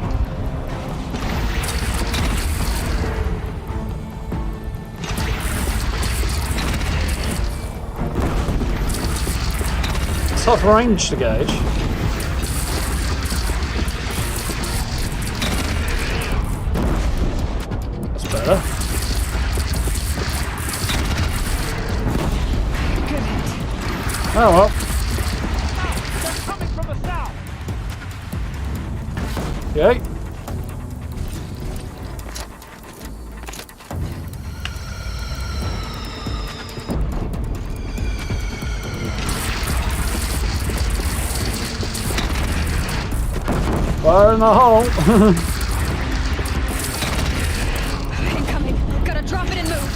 Tough range to gauge. That's better. Oh well. They're coming from the south. Okay. Fire in the hole. Incoming. Gotta drop it and move.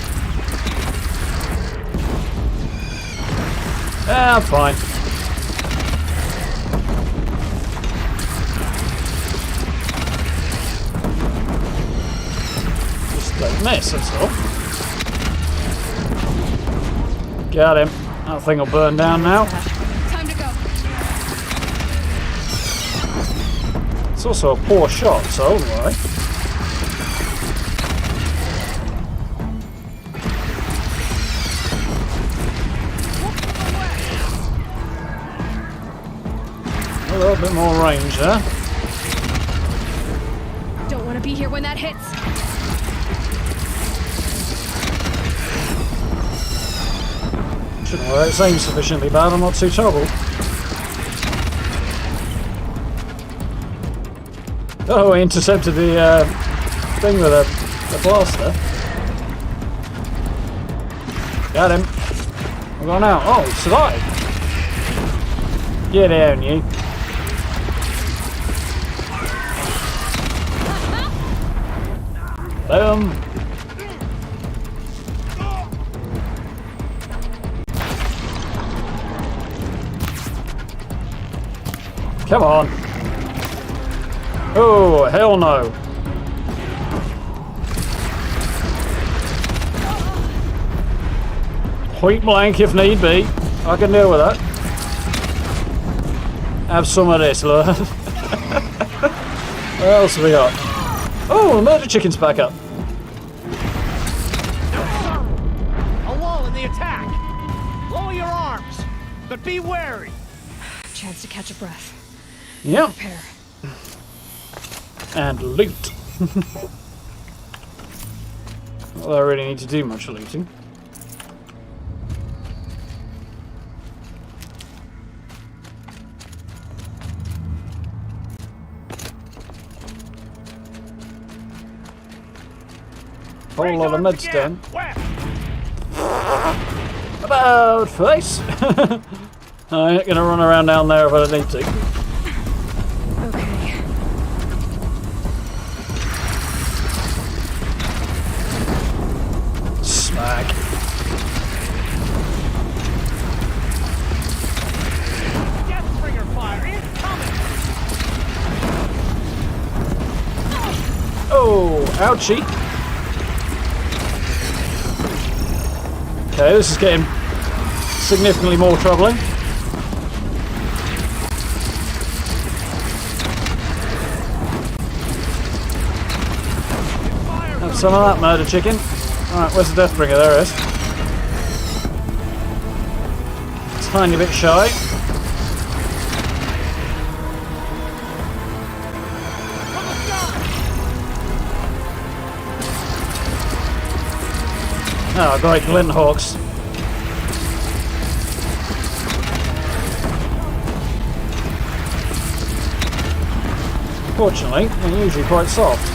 Yeah, I'm fine. Just don't miss, that's all. Got him. That thing will burn down now. Time to go. It's also a poor shot, so anyway. A little bit more range there. Don't want to be here when that hits. Shouldn't worry, it's aimed sufficiently bad, I'm not too troubled. Oh, he intercepted the thing with a blaster. Got him. We're going out. Oh, he survived. Get down, you. Boom. Come on. Oh, hell no. Point blank if need be. I can deal with that. Have some of this, Lord. What else have we got? Oh, the murder chicken's back up. A lull in the attack. Lower your arms, but be wary. Chance to catch a breath. Yep. Prepare. And loot. Not that I really need to do much looting. Whole lot of meds done. About face. I ain't gonna run around down there if I don't need to. Okay. Smack. Deathbringer fire incoming. Oh, ouchie. Okay, this is getting significantly more troubling. Have some of that murder chicken. Alright, where's the Deathbringer? There it is. Tiny bit shy. Oh, great, Glint Hawks. Fortunately, they're usually quite soft.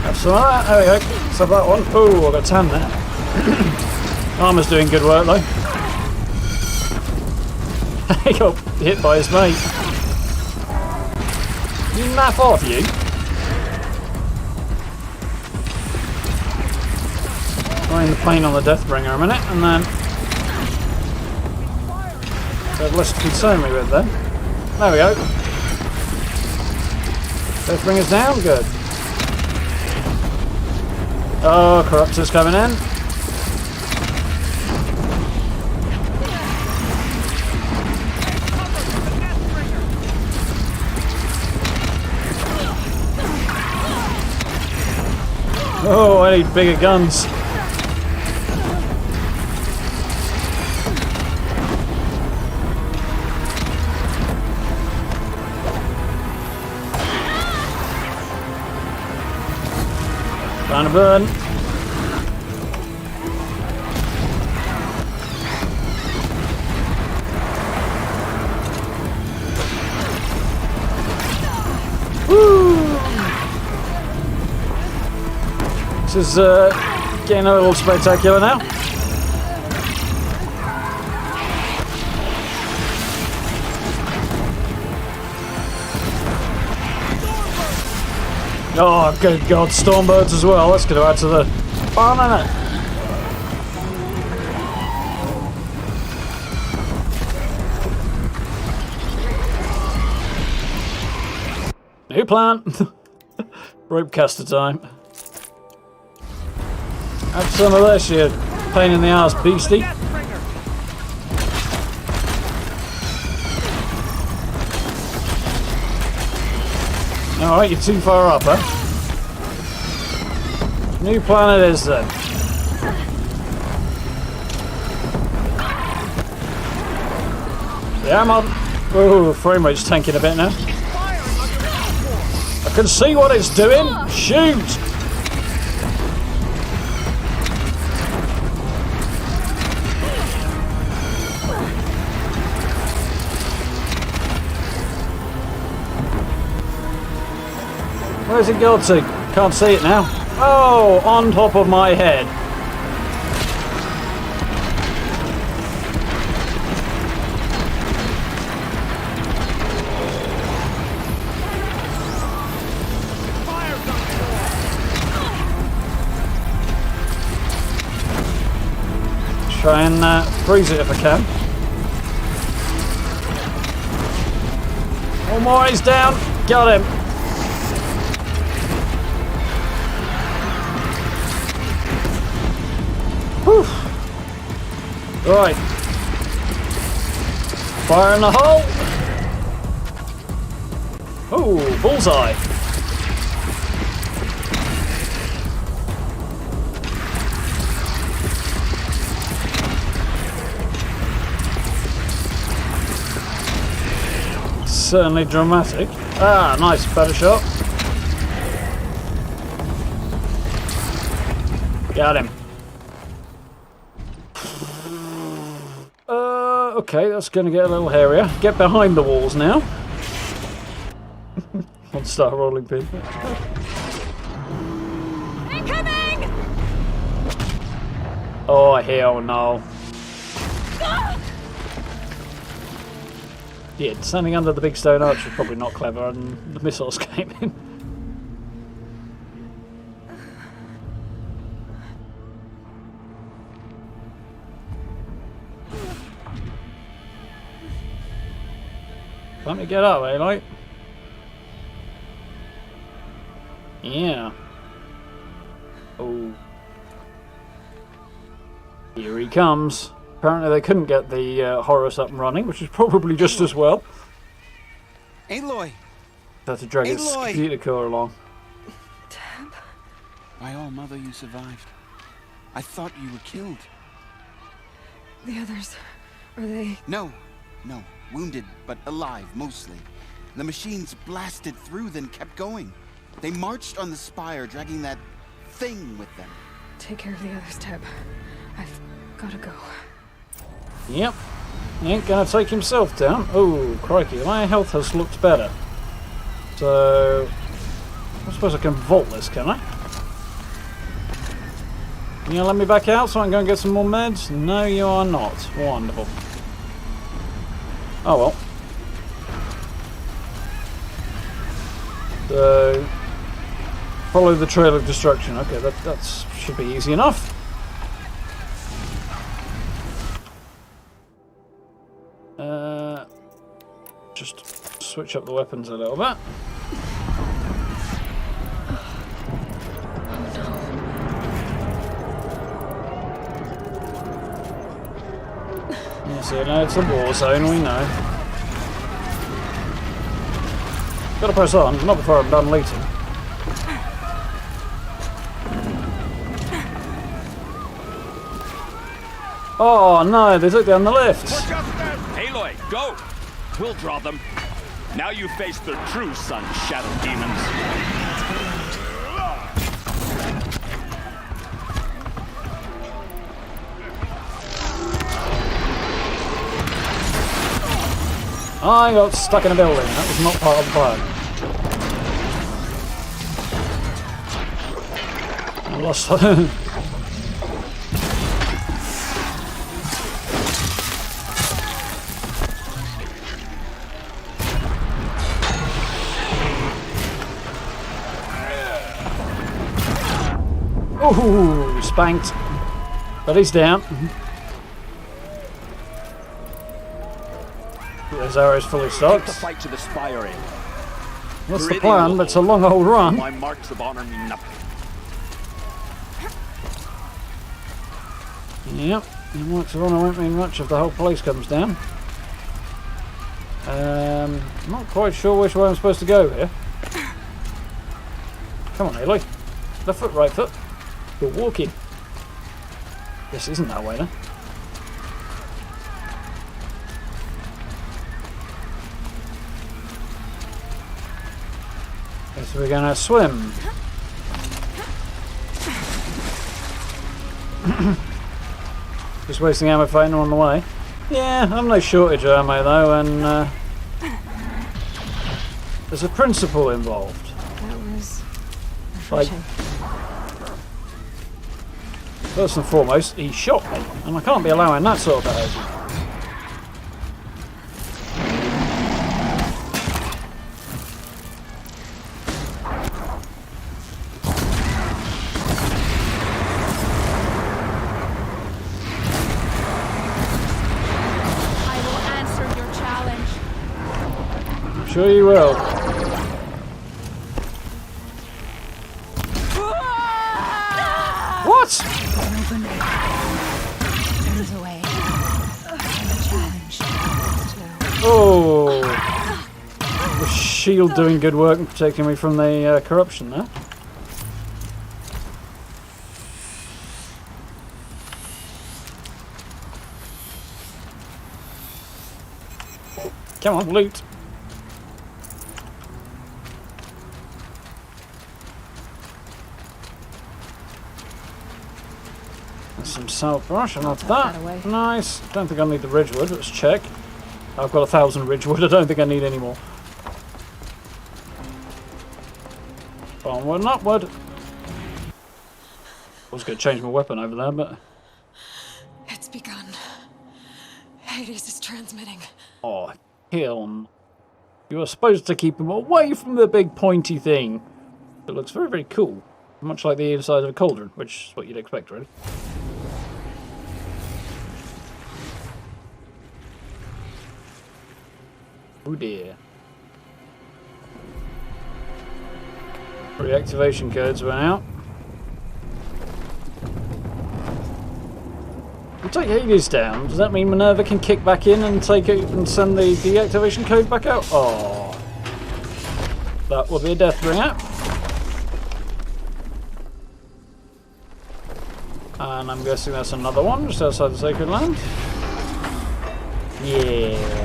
Have some of that. There we go. Let's have that one. Oh, I got 10 there. Armor's doing good work though. He got hit by his mate. You naff off, you. Trying the plane on the Deathbringer a minute, and then there's less to concern me with then. There we go. Deathbringer's down, good. Oh, Corruptor's coming in. Oh, I need bigger guns. Trying to burn. Woo! This is getting a little spectacular now. Oh, good God, Stormbirds as well. That's going to add to the fun, isn't it? New plan. Ropecaster time. Have some of this, you pain in the ass beastie. Alright, you're too far up, huh? New plan it is then. Yeah, I'm on. Oh, frame rate's tanking a bit now. I can see what it's doing. Shoot! Where's it got to? Can't see it now. Oh, on top of my head. Try and freeze it if I can. One more, he's down. Got him. Whew. Right. Fire in the hole. Oh, bullseye. Certainly dramatic. Ah, nice, better shot. Got him. Okay, that's going to get a little hairier. Get behind the walls now. I'll start rolling pin. Incoming! Oh, hell no. Yeah, standing under the big stone arch was probably not clever, and the missiles came in. Let me get up, Aloy. Yeah. Oh. Here he comes. Apparently they couldn't get the Horus up and running, which is probably just as well. Aloy! Had to drag its computer core along. Tab? My own mother, you survived. I thought you were killed. The others, are they? No. Wounded, but alive, mostly. The machines blasted through, then kept going. They marched on the spire, dragging that thing with them. Take care of the others, Tab. I've gotta go. Yep. He ain't gonna take himself down. Oh, crikey. My health has looked better. So, I suppose I can vault this, can I? You gonna let me back out so I can go and get some more meds? No, you are not. Wonderful. Oh well. So, follow the trail of destruction. Okay, that should be easy enough. Just switch up the weapons a little bit. So now it's a war zone, we know. Gotta press on, not before I'm done looting. Oh no, they took down the lift. Aloy, go! We'll draw them. Now you face the true sun shadow demons. I got stuck in a building. That was not part of the plan. I lost. Ooh, spanked. But he's down. His arrow's fully stocked. Take the fight to the spire in. That's the plan, but it's a long old run. My marks of honor mean nothing. Yep, the marks of honor won't mean much if the whole place comes down. Not quite sure which way I'm supposed to go here. Come on, Aloy. Left foot, right foot. You're walking. This isn't that way then. Guess we're gonna swim. Just wasting ammo fighting on the way. Yeah, I'm no shortage of ammo though, and there's a principle involved. That was Like, first and foremost, he shot me, and I can't be allowing that sort of behaviour. Sure you will. What? Oh, the shield doing good work and protecting me from the corruption there. Come on, loot. Some salt brush, and off that. Nice. Don't think I need the ridgewood. Let's check. I've got 1,000 ridgewood. I don't think I need any more. Onward and upward. I was going to change my weapon over there, but... It's begun. Hades is transmitting. Oh, hell. You were supposed to keep him away from the big pointy thing. It looks very, very cool. Much like the inside of a cauldron, which is what you'd expect, really. Oh dear. Reactivation codes went out. We'll take Hades down. Does that mean Minerva can kick back in and take it and send the deactivation code back out? Oh. That will be a death bringer. And I'm guessing that's another one just outside the Sacred Land. Yeah.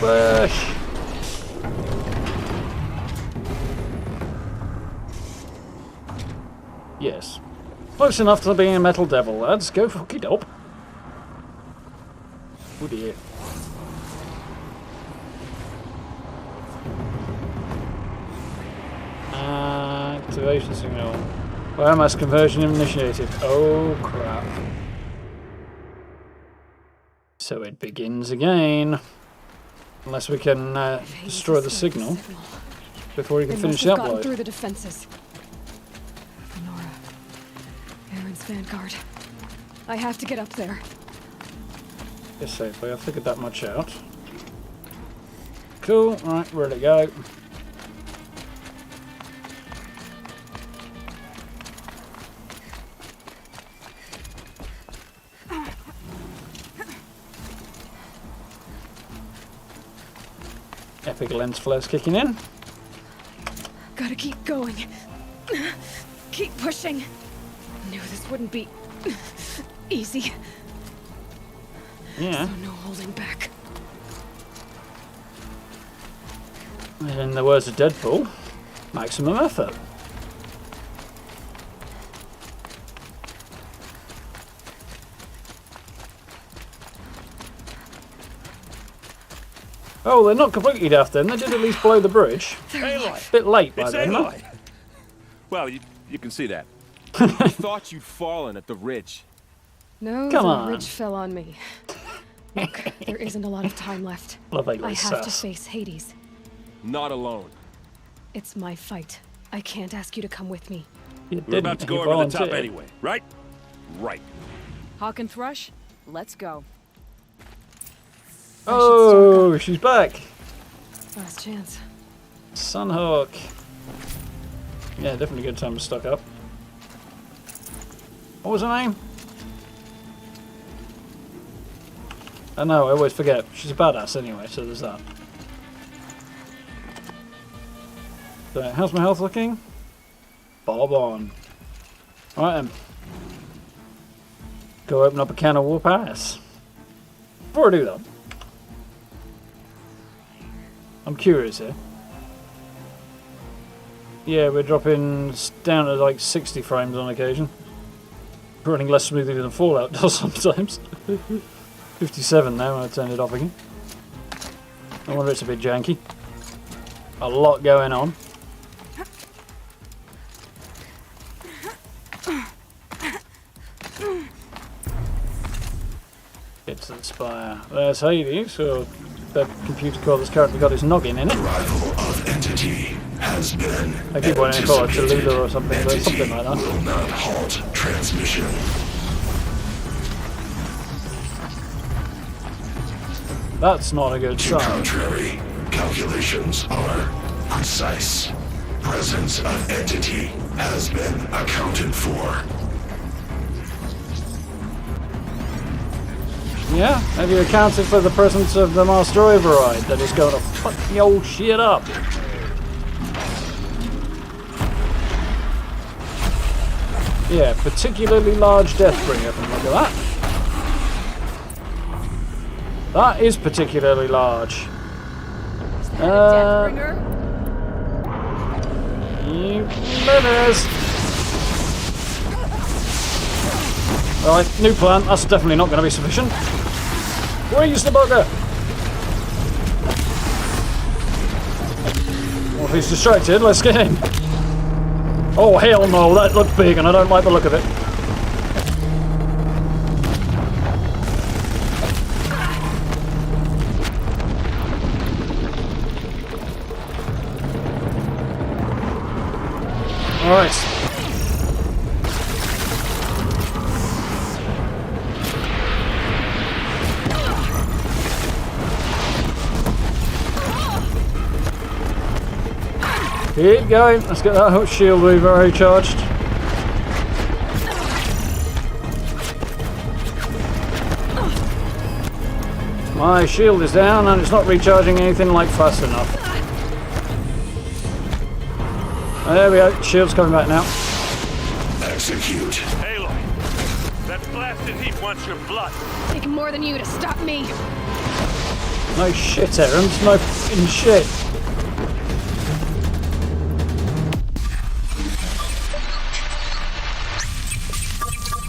Bush. Yes. Close enough to being a metal devil, lads. Go fuck it up. Oh dear. Activation signal. Biomass conversion initiated. Oh crap. So it begins again. Unless we can destroy the signal before he can finish the gotten upload. Through the defenses. Nora, Aaron's vanguard. I have to get up there. Yes, safely. I figured that much out. Cool. Right, ready to go. Epic lens flares kicking in. Gotta keep going. Keep pushing. Knew this wouldn't be easy. Yeah. So no holding back. In the words of Deadpool, maximum effort. Oh, they're not completely daft then. They did at least blow the bridge. Aloy! A bit late by It's then. huh? Aloy! Well, you can see that. I thought you'd fallen at the ridge. No, Come the on. ridge fell on me. Look, there isn't a lot of time left. Love Aloy's I have to sass. face Hades. Not alone. It's my fight. I can't ask you to come with me. We're about to go over the top anyway, right? Right. Hawk and Thrush, let's go. Oh, she's back. Last chance. Sunhawk. Yeah, definitely a good time to stock up. What was her name? I know, I always forget. She's a badass anyway, so there's that. So, how's my health looking? Bob on. Right then. Go open up a can of whoop ass. Before I do that, I'm curious here. Yeah, we're dropping down to like 60 frames on occasion. Running less smoothly than Fallout does sometimes. 57 now when I turned it off again. I wonder if it's a bit janky. A lot going on. Get to the spire. There's Hades, so the computer core that's currently got his noggin in it. Arrival of entity has been. I keep wanting to call it Toledo or something, but something like that. Will not halt transmission. That's not a good To sign. contrary, calculations are precise. Presence of entity has been accounted for. Yeah, have you accounted for the presence of the master override that is going to fuck the old shit up? Yeah, particularly large Deathbringer. Look at that. That is particularly large. You livers. Right, new plan. That's definitely not going to be sufficient. Freeze the bugger! Well, if he's distracted, let's get in. Oh, hell no, that looks big and I don't like the look of it. Alright. Keep going. Let's get that shield recharged. My shield is down and it's not recharging anything like fast enough. There we go. Shield's coming back now. Execute. Aloy, that blasted heat wants your blood. Taking more than you to stop me. No shit, Aaron. No fucking shit.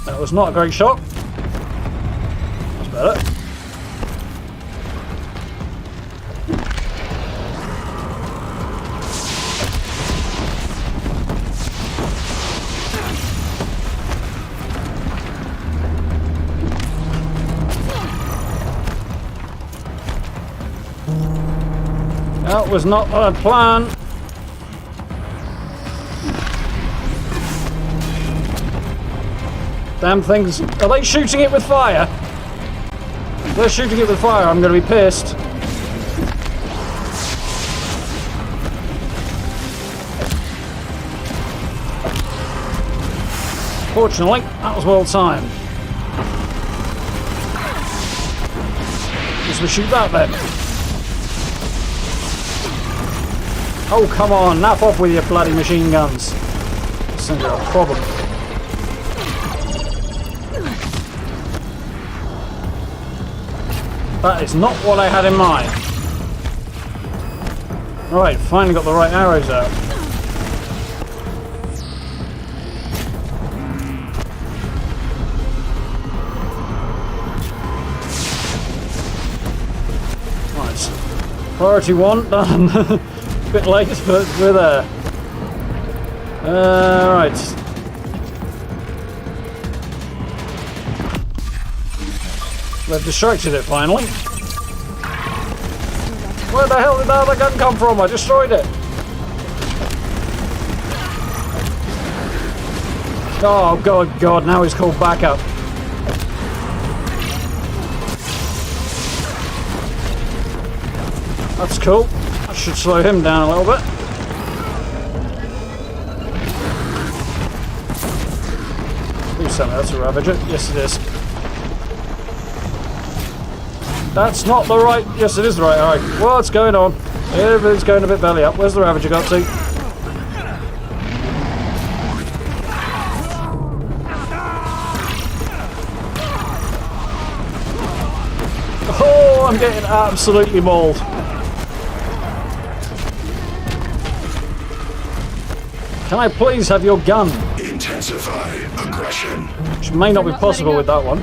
That was not a great shot. That's better. That was not a plan. Damn things. Are they shooting it with fire? If they're shooting it with fire, I'm going to be pissed. Fortunately, that was well timed. Guess we shoot that then. Oh, come on, naff off with your bloody machine guns. This thing's a problem. That is not what I had in mind. Right, finally got the right arrows out. Right. Priority 1 done. Bit late, but we're there. Right. They've distracted it finally. Where the hell did that other gun come from? I destroyed it. Oh god, now he's called back up. That's cool. That should slow him down a little bit. Please tell me that's a Ravager. Yes, it is. That's not the right... Yes, it is the right. Alright, what's going on? Everything's going a bit belly up. Where's the Ravager got to? Oh, I'm getting absolutely mauled. Can I please have your gun? Intensify aggression. Which may not be possible with that one.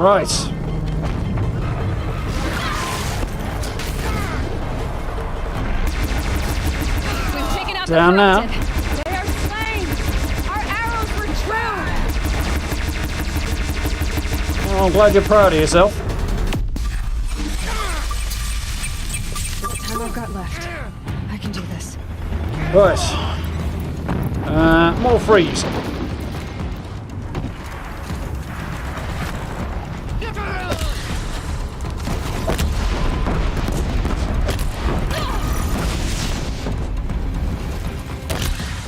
Right. We've taken out down the now. They are slain. Our arrows were true. Oh, I'm glad you're proud of yourself. With the time I've got left, I can do this. Right. More freeze.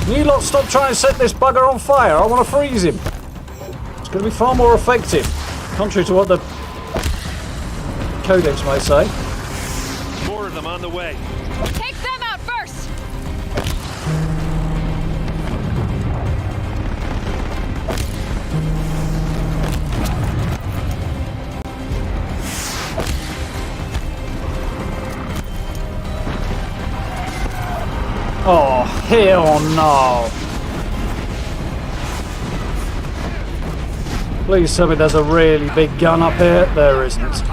You lot stop trying to set this bugger on fire. I want to freeze him. It's going to be far more effective. Contrary to what the Codex may say. More of them on the way. Take them out first. Oh, hell no. Please tell me there's a really big gun up here. There isn't.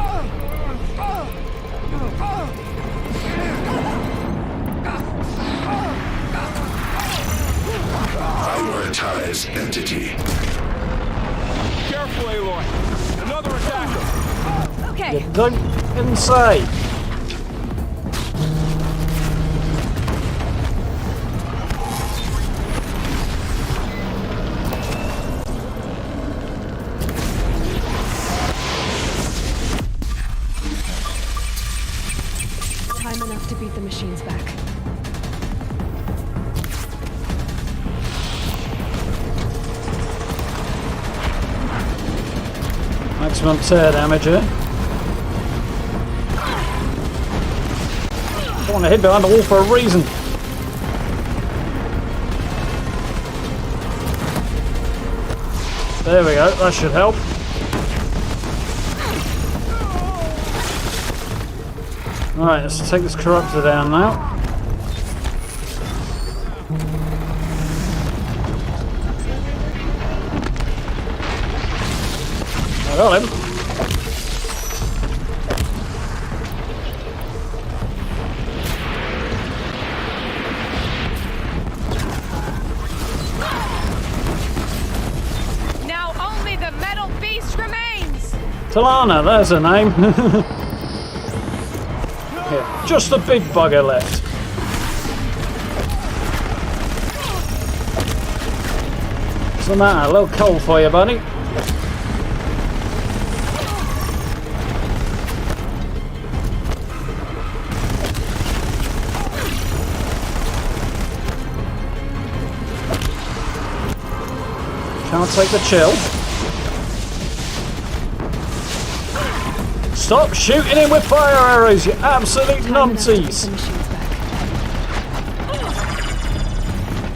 Prioritize entity. Careful, Aloy. Another attacker. Okay. You don't even say. Time enough to beat the machines back. Maximum tear damage here. Don't want to hit behind the wall for a reason. There we go, that should help. Alright, let's take this corruptor down now. I got him. Talana, there's her name. Here, just the big bugger left. What's the matter? A little cold for you, buddy? Can't take the chill. Stop shooting him with fire arrows, you absolute numpties!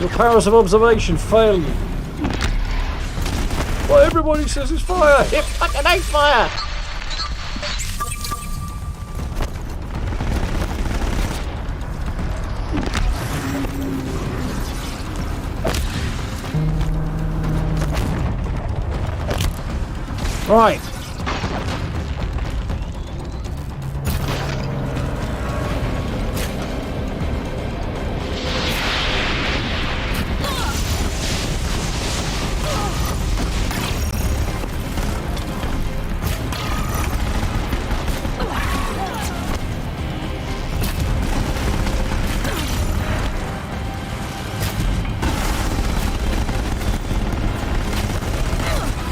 Your powers of observation fail you. Well, everybody says it's fire! It fucking ain't fire! Right.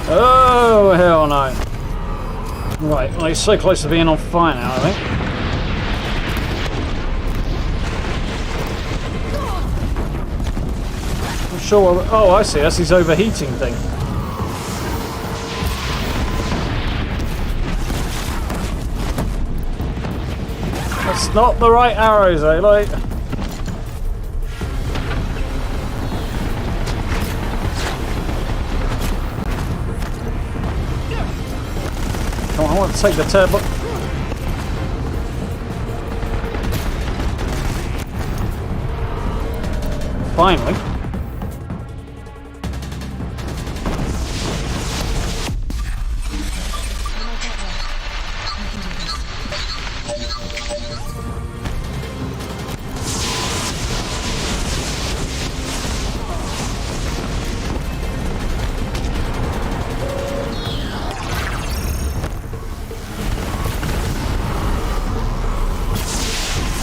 Oh, hell no. Right, well, he's so close to being on fire now, I think. I'm sure what, oh, I see, that's his overheating thing. That's not the right arrows, Aloy. Come on, I want to take the turbo. Finally.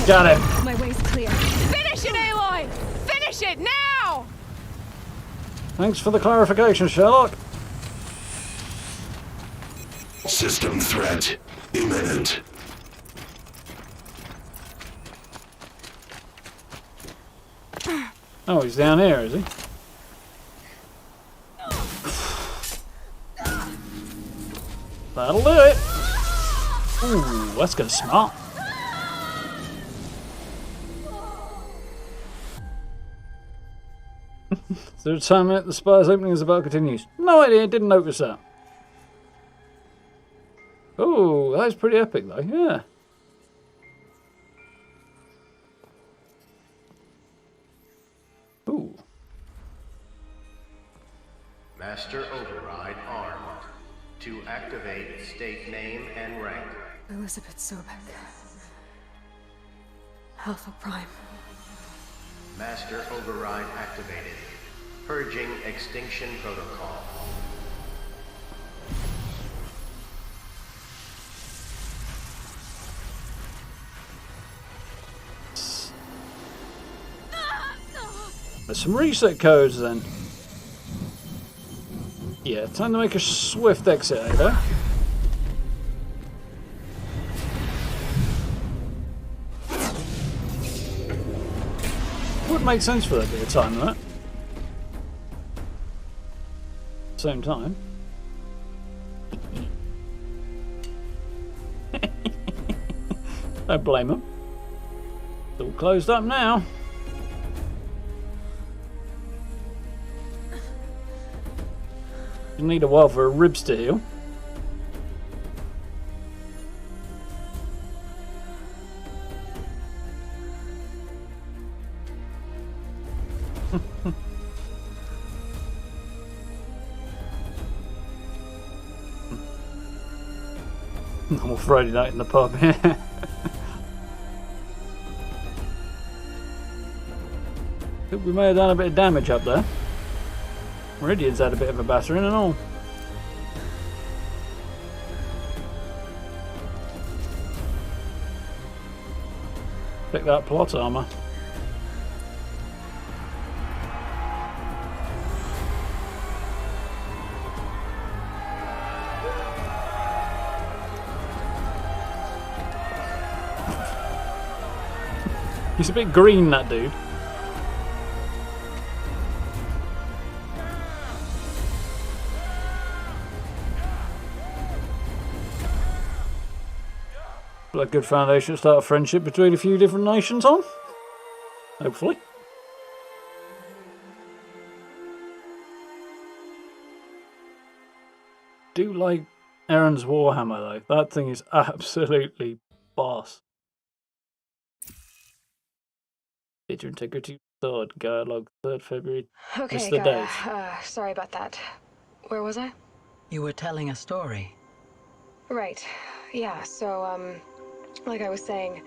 Got it. My way's clear. Finish it, Aloy! Finish it now! Thanks for the clarification, Sherlock. System threat imminent. Oh, he's down here, is he? That'll do it. Ooh, let's go smart. Is there a time limit? The spire's opening as the battle continues. No idea, didn't notice that. Oh, that was pretty epic though, yeah. Ooh. Master Override armed. To activate, state name and rank. Elizabeth Sobek. Alpha Prime. Master Override activated. Purging extinction protocol. There's some reset codes then. Yeah, time to make a swift exit over. Would make sense for that bit of time, right? Same time. Don't blame them. It's all closed up now. You need a while for her ribs to heal. Normal Friday night in the pub, yeah. Think we may have done a bit of damage up there. Meridian's had a bit of a battering and all. Pick that plot armor. He's a bit green, that dude. A good foundation to start a friendship between a few different nations on. Hopefully. Do like Aaron's Warhammer though. That thing is absolutely boss. Did your integrity sword, Dialogue 3rd February. Okay, Mr. Gaia. Dave. Sorry about that. Where was I? You were telling a story. Right. Yeah, so, like I was saying,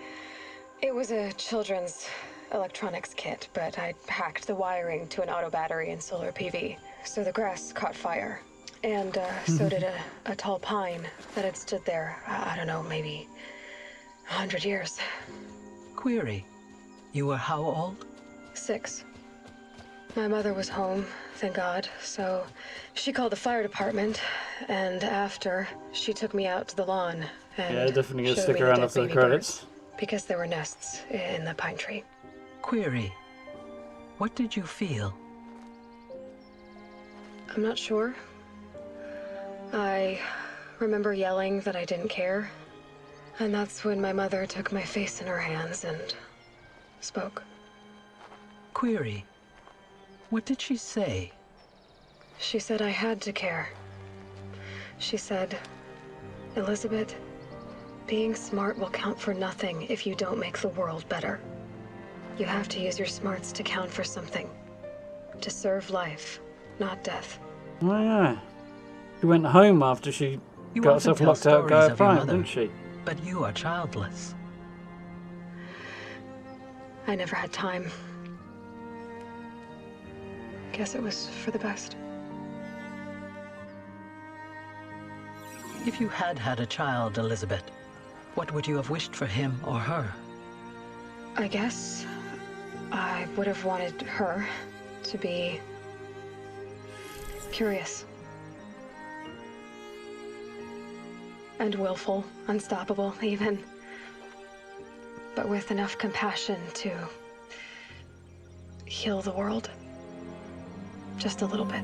it was a children's electronics kit, but I hacked the wiring to an auto battery and solar PV. So the grass caught fire. And so did a tall pine that had stood there, I don't know, maybe 100 years. Query. You were how old? 6. My mother was home, thank God, so she called the fire department, and after, she took me out to the lawn and yeah, definitely gonna showed stick me around dead after the baby credits. birds, because there were nests in the pine tree. Query. What did you feel? I'm not sure. I remember yelling that I didn't care, and that's when my mother took my face in her hands and spoke. Query. What did she say? She said I had to care. She said, Elizabeth, being smart will count for nothing if you don't make the world better. You have to use your smarts to count for something. To serve life, not death. Oh yeah. She went home after she got herself locked out of Gaia Prime, didn't she? But you are childless. I never had time. Guess it was for the best. If you had had a child, Elizabeth, what would you have wished for him or her? I guess I would have wanted her to be curious. And willful, unstoppable, even. But with enough compassion to heal the world. Just a little bit.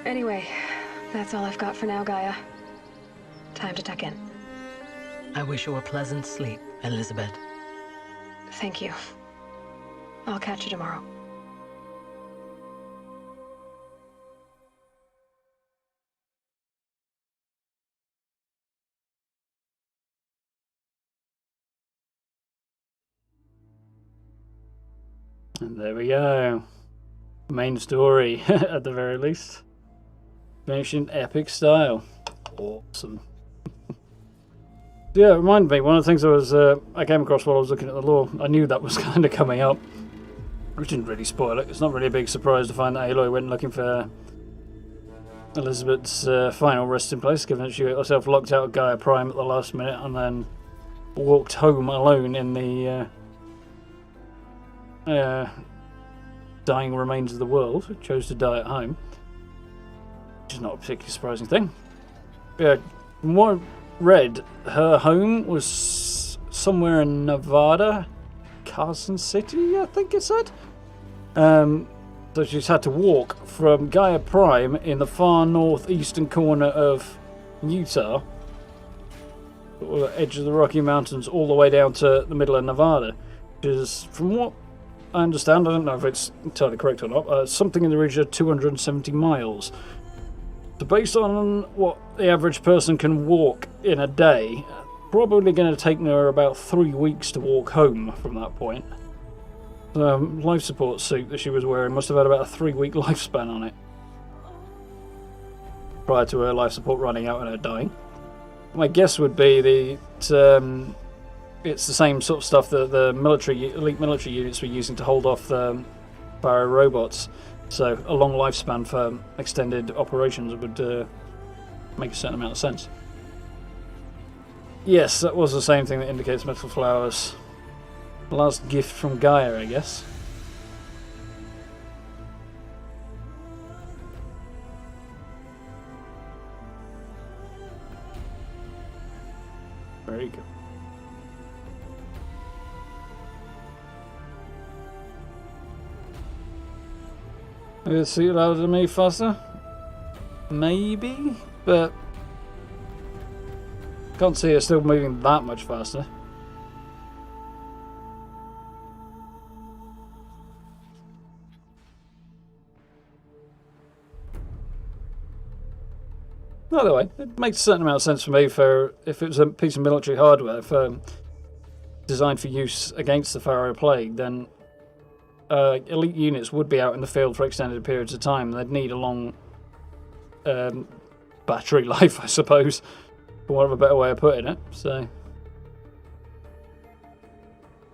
Anyway, that's all I've got for now, Gaia. Time to tuck in. I wish you a pleasant sleep, Elizabeth. Thank you. I'll catch you tomorrow. And there we go. Main story, at the very least. Ancient epic style. Awesome. Yeah, it reminded me, one of the things I came across while I was looking at the lore, I knew that was kind of coming up, which didn't really spoil it. It's not really a big surprise to find that Aloy went looking for Elizabeth's final resting place, given that she got herself locked out of Gaia Prime at the last minute and then walked home alone in the dying remains of the world. Chose to die at home, which is not a particularly surprising thing. Yeah, from what I read, her home was somewhere in Nevada, Carson City, I think it said. So she's had to walk from Gaia Prime in the far northeastern corner of Utah, edge of the Rocky Mountains, all the way down to the middle of Nevada, which is, from what I understand, I don't know if it's entirely correct or not, something in the region of 270 miles. So based on what the average person can walk in a day, probably going to take her about 3 weeks to walk home from that point. The life support suit that she was wearing must have had about a 3-week lifespan on it. prior to her life support running out and her dying. My guess would be it's the same sort of stuff that the elite military units were using to hold off the Pharaoh robots. So a long lifespan for extended operations would make a certain amount of sense. Yes, that was the same thing that indicates metal flowers. Last gift from Gaia, I guess. Very good. Will it see louder than me faster? Maybe, but can't see it still moving that much faster. By the way, it makes a certain amount of sense for me for if it was a piece of military hardware designed for use against the Pharaoh Plague, then elite units would be out in the field for extended periods of time. They'd need a long battery life, I suppose, for want of a better way of putting it. So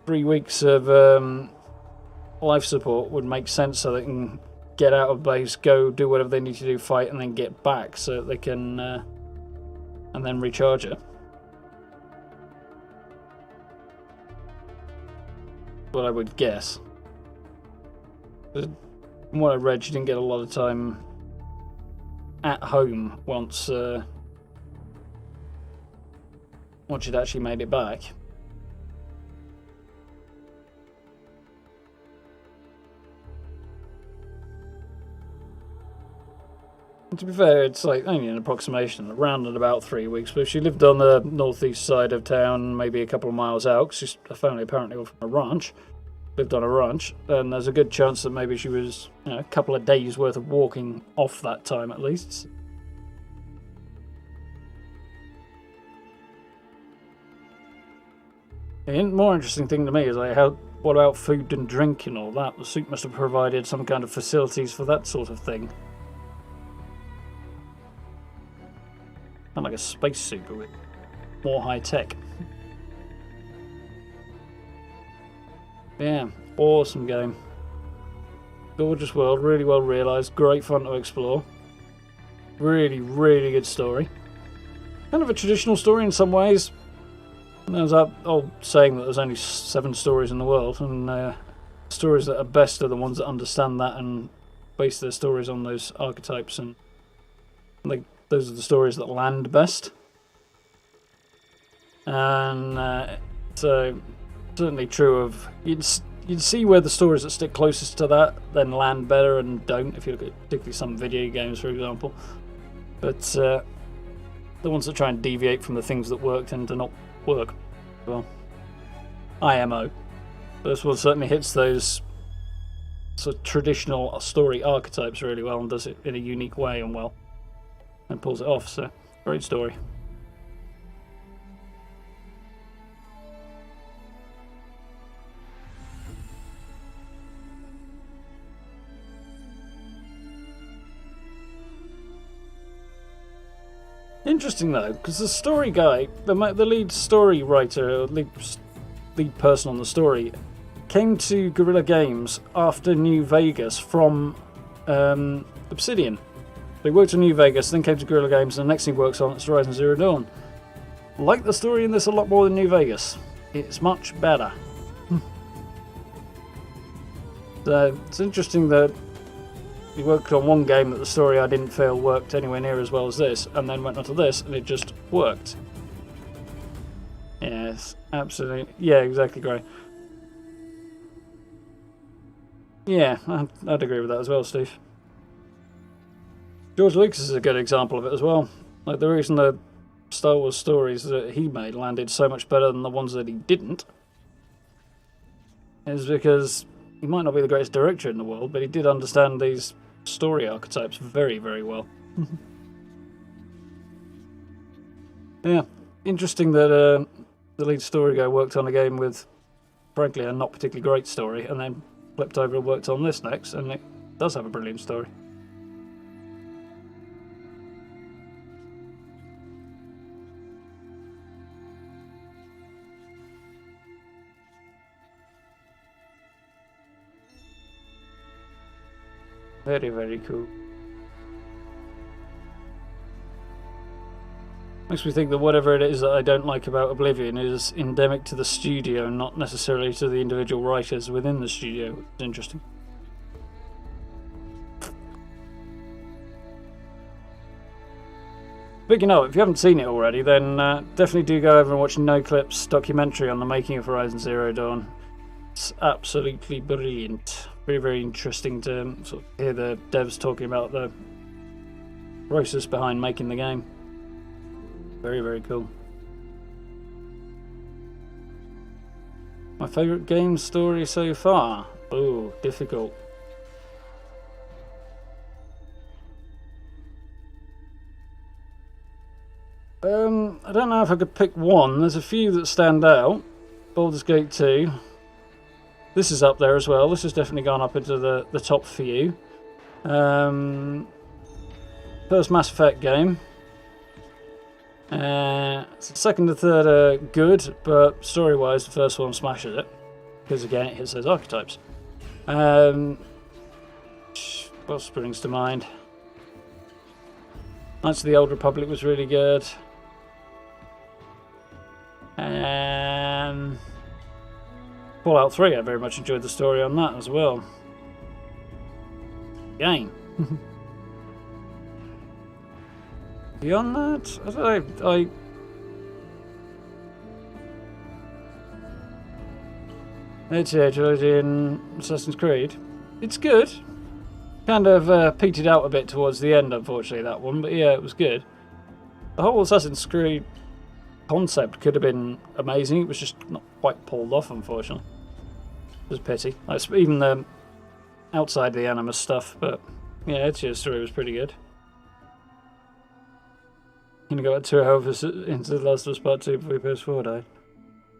3 weeks of life support would make sense so they can get out of base, go do whatever they need to do, fight, and then get back so that they can and then recharge it. What I would guess. From what I read, she didn't get a lot of time at home once she'd actually made it back. And to be fair, it's like only an approximation, around and about 3 weeks. But if she lived on the northeast side of town, maybe a couple of miles out, because her family apparently were from a ranch, lived on a ranch, then there's a good chance that maybe she was, a couple of days worth of walking off that time at least. The more interesting thing to me is like what about food and drink and all that? The suit must have provided some kind of facilities for that sort of thing. Not like a space suit, but with more high tech. Yeah, awesome game. Gorgeous world, really well realised, great fun to explore. Really, really good story. Kind of a traditional story in some ways. There's that old saying that there's only 7 stories in the world, and stories that are best are the ones that understand that and base their stories on those archetypes, and those are the stories that land best. And so certainly true of you'd see where the stories that stick closest to that then land better and don't, if you look at particularly some video games, for example. But the ones that try and deviate from the things that work tend to not work well. IMO. This one certainly hits those sort of traditional story archetypes really well and does it in a unique way and well, and pulls it off. So great story. Interesting though, because the story guy, the lead story writer, lead person on the story, came to Guerrilla Games after New Vegas from Obsidian. They worked on New Vegas, then came to Guerrilla Games, and the next thing he works on is Horizon Zero Dawn. Like the story in this a lot more than New Vegas. It's much better. So it's interesting that he worked on one game that the story I didn't feel worked anywhere near as well as this, and then went on to this, and it just worked. Yes, absolutely. Yeah, exactly, great. Yeah, I'd agree with that as well, Steve. George Lucas is a good example of it as well. Like, the reason the Star Wars stories that he made landed so much better than the ones that he didn't is because he might not be the greatest director in the world, but he did understand these story archetypes very, very well. Yeah, interesting that the lead story guy worked on a game with, frankly, a not particularly great story, and then flipped over and worked on this next, and it does have a brilliant story. Very, very cool. Makes me think that whatever it is that I don't like about Oblivion is endemic to the studio, not necessarily to the individual writers within the studio, which is interesting. Speaking of, if you haven't seen it already, then definitely do go over and watch NoClip's documentary on the making of Horizon Zero Dawn. It's absolutely brilliant. Very, very interesting to sort of hear the devs talking about the process behind making the game. Very, very cool. My favourite game story so far? Oh, difficult. I don't know if I could pick one. There's a few that stand out. Baldur's Gate 2. This is up there as well. This has definitely gone up into the top few. First Mass Effect game. Second and third are good, but story-wise, the first one smashes it. Because again, it hits those archetypes. What springs to mind? Knights of the Old Republic was really good. Fallout 3, I very much enjoyed the story on that as well. Game. Beyond that, I don't know, GTA trilogy in Assassin's Creed. It's good. Kind of petered out a bit towards the end, unfortunately, that one, but yeah, it was good. The whole Assassin's Creed concept could have been amazing. It was just not quite pulled off, unfortunately. It was a pity. Even the outside the Animus stuff, but yeah, Ezio's story was pretty good. I'm gonna go at 2 hours into The Last of Us Part 2 before PS4 died.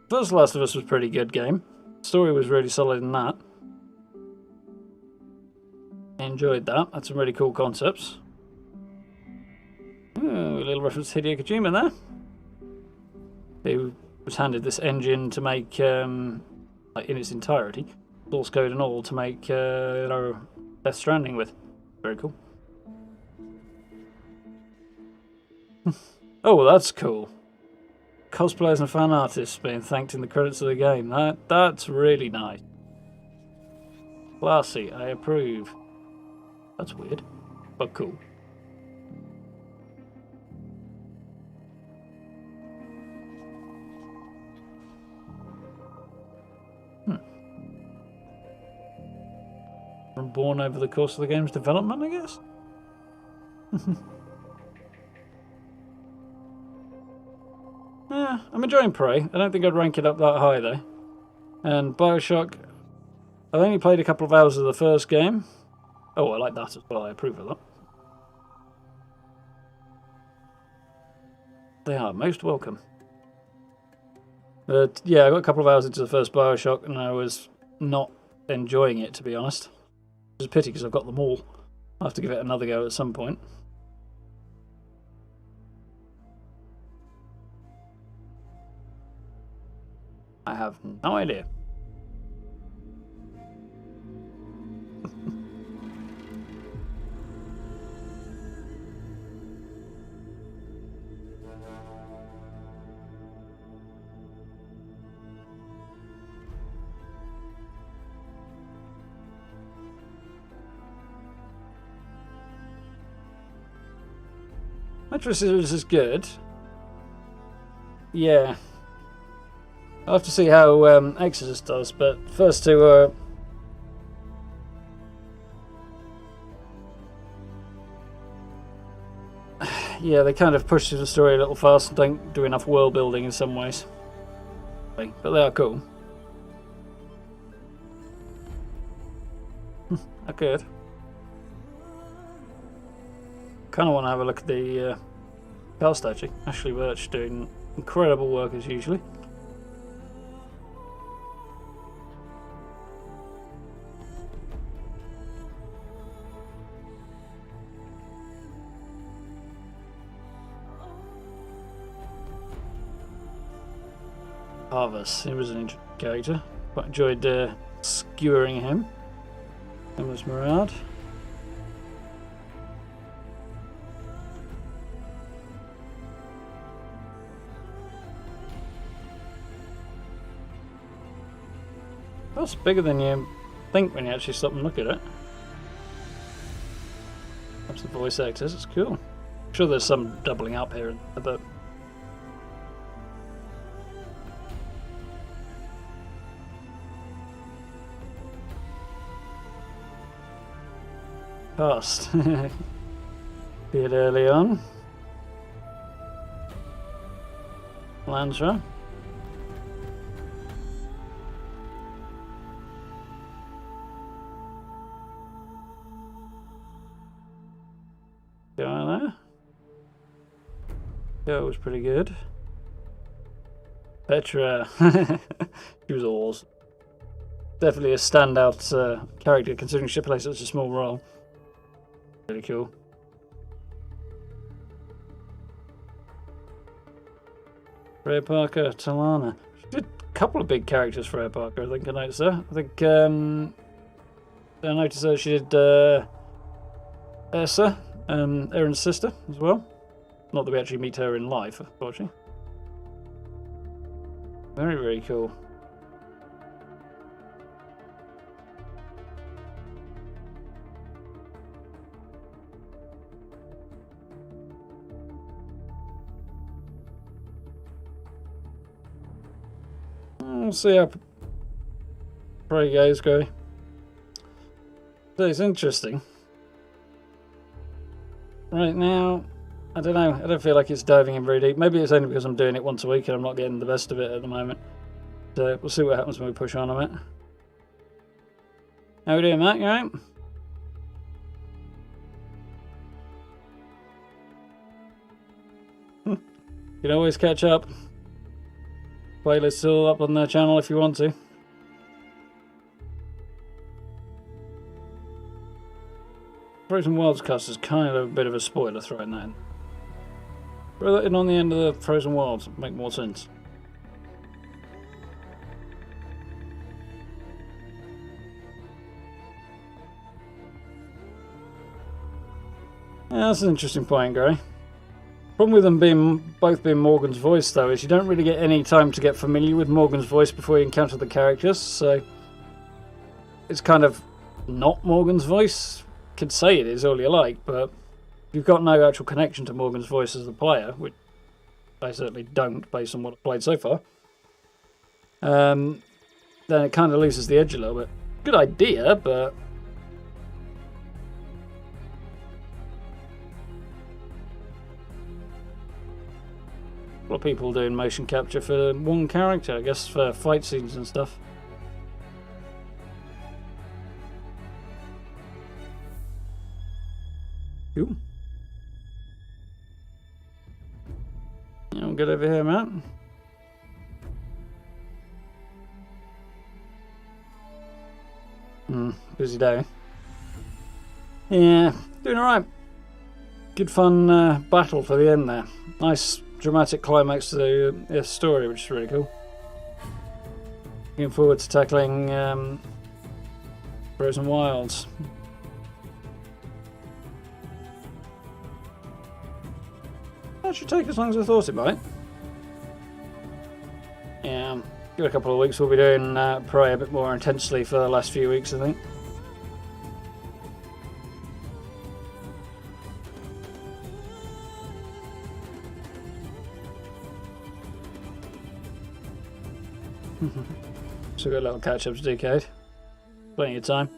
First Last of Us was a pretty good game. The story was really solid in that. I enjoyed that. Had some really cool concepts. Ooh, a little reference to Hideo Kojima there. Who was handed this engine to make, like in its entirety, source code and all, to make Death Stranding with. Very cool. Oh, that's cool. Cosplayers and fan artists being thanked in the credits of the game. That's really nice. Classy, I approve. That's weird, but cool. Born over the course of the game's development, I guess? Yeah, I'm enjoying Prey. I don't think I'd rank it up that high, though. And Bioshock, I've only played a couple of hours of the first game. Oh, I like that as well. I approve of that. They are most welcome. But yeah, I got a couple of hours into the first Bioshock and I was not enjoying it, to be honest. It's a pity because I've got them all. I'll have to give it another go at some point. I have no idea. Metro Series is good. Yeah. I'll have to see how Exodus does, but first two are... yeah, they kind of push through the story a little fast and don't do enough world building in some ways. But they are cool. They're good. Kind of want to have a look at the cast actually. Ashley Birch doing incredible work as usually. Harvest, he was an interesting character. Quite enjoyed skewering him. And was Murad. That's bigger than you think when you actually stop and look at it. That's the voice actors. It's cool. I'm sure there's some doubling up here, but past. Bit early on. Lansra. Go there. That was pretty good. Petra. She was awesome. Definitely a standout character considering she plays such a small role. Really cool. Freya Parker, Talana. She did a couple of big characters for Freya Parker, I think I noticed her. I think I noticed her, she did Ursa, Aaron's sister as well. Not that we actually meet her in life, unfortunately. Very, very cool. We'll see how Prey goes, Gary. So it's interesting. Right now, I don't know. I don't feel like it's diving in very deep. Maybe it's only because I'm doing it once a week and I'm not getting the best of it at the moment. So we'll see what happens when we push on a bit. How we doing, Matt? You alright? You can always catch up. Playlist still up on their channel if you want to. Frozen Wilds cast is kind of a bit of a spoiler throwing that in. Throw that in on the end of the Frozen Wilds, make more sense. Yeah, that's an interesting point, Gary. Problem with them both being Morgan's voice, though, is you don't really get any time to get familiar with Morgan's voice before you encounter the characters, so it's kind of not Morgan's voice. You could say it is all you like, but you've got no actual connection to Morgan's voice as the player, which I certainly don't, based on what I've played so far. Then it kind of loses the edge a little bit. Good idea, but a lot of people doing motion capture for one character, I guess, for fight scenes and stuff. Cool. Yeah, we'll get over here, Matt. Busy day. Yeah, doing alright. Good fun battle for the end there. Nice dramatic climax to the story, which is really cool. Looking forward to tackling Frozen Wilds. That should take as long as I thought it might. Yeah, give it a couple of weeks. We'll be doing Prey a bit more intensely for the last few weeks, I think. So we've got a little catch-up to do, Kate. Plenty of time.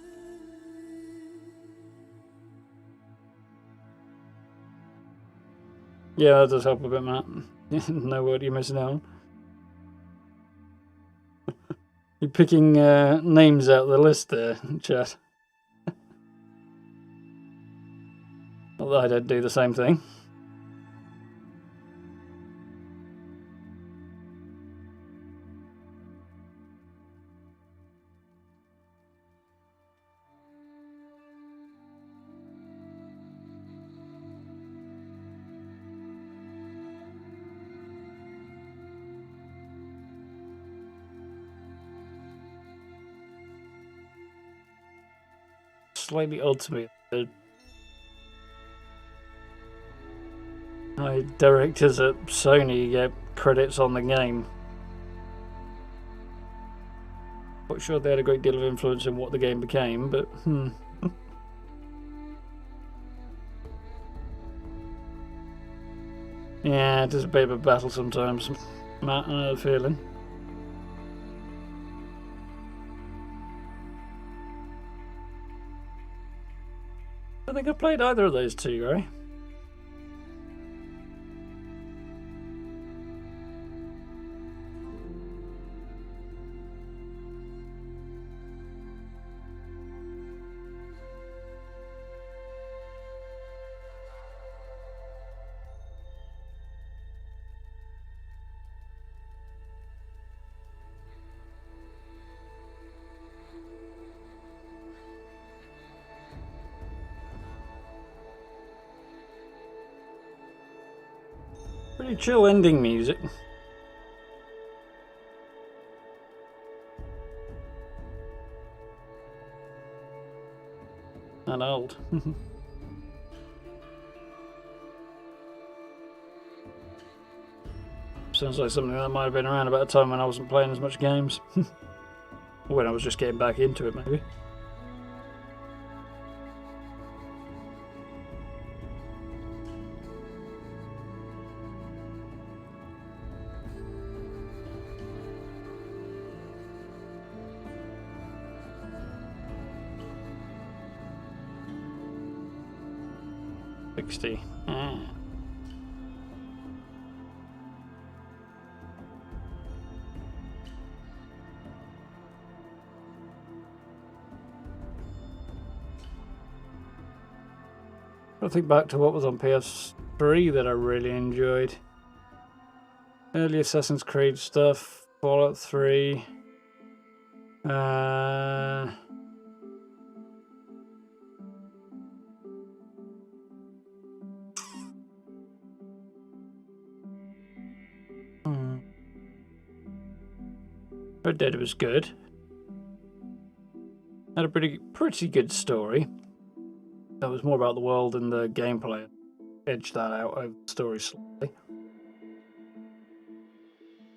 Yeah, that does help a bit, Matt. Know what you're missing out on. You're picking names out of the list there, chat. Not that I don't do the same thing. Slightly odd to me. Directors at Sony get credits on the game. Not sure they had a great deal of influence in what the game became, but yeah, it is a bit of a battle sometimes, Matt, I have a feeling. I don't think I've played either of those two, right? Pretty chill ending music. And old. Sounds like something that might have been around about a time when I wasn't playing as much games. Or when I was just getting back into it, maybe. I think back to what was on PS3 that I really enjoyed. Early Assassin's Creed stuff, Fallout 3. Red Dead was good. Had a pretty good story. That was more about the world and the gameplay. Edged that out over the story slightly.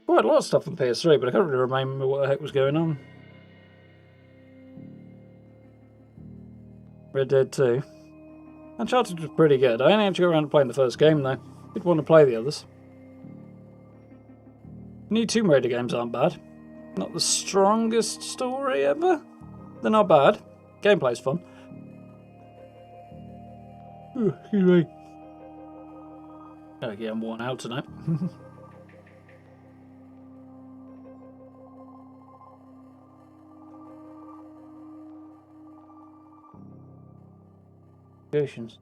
Quite a lot of stuff on PS3, but I can't really remember what the heck was going on. Red Dead 2. Uncharted was pretty good. I only actually got around to playing the first game though. Did want to play the others. New Tomb Raider games aren't bad. Not the strongest story ever. They're not bad. Gameplay's fun. Ooh, excuse me. Okay, I'm worn out tonight. Patience.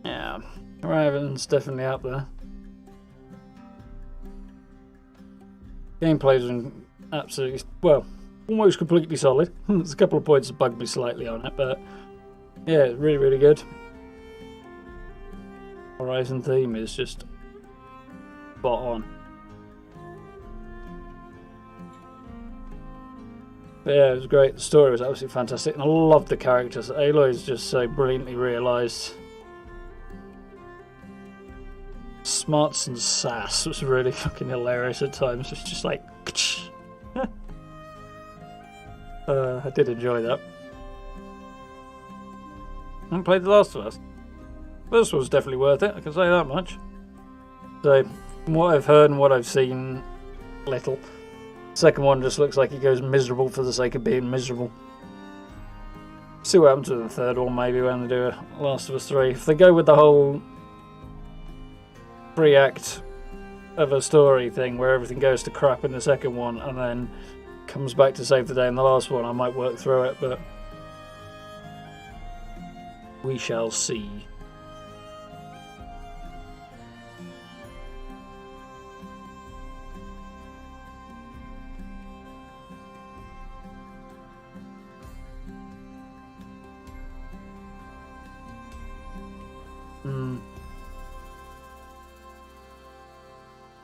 Yeah, Raven's definitely up there. Gameplay's absolutely, well, almost completely solid. There's a couple of points that bugged me slightly on it, but yeah, it's really, really good. Horizon theme is just spot on. But yeah, it was great. The story was absolutely fantastic, and I loved the characters. Aloy is just so brilliantly realised. Smarts and sass was really fucking hilarious at times. It's just like, I did enjoy that. I haven't played The Last of Us. First one was definitely worth it, I can say that much. So, from what I've heard and what I've seen, little. Second one just looks like he goes miserable for the sake of being miserable. See what happens with the third one, maybe, when they do a Last of Us 3. If they go with the whole 3-act of a story thing where everything goes to crap in the second one and then comes back to save the day in the last one, I might work through it, but we shall see.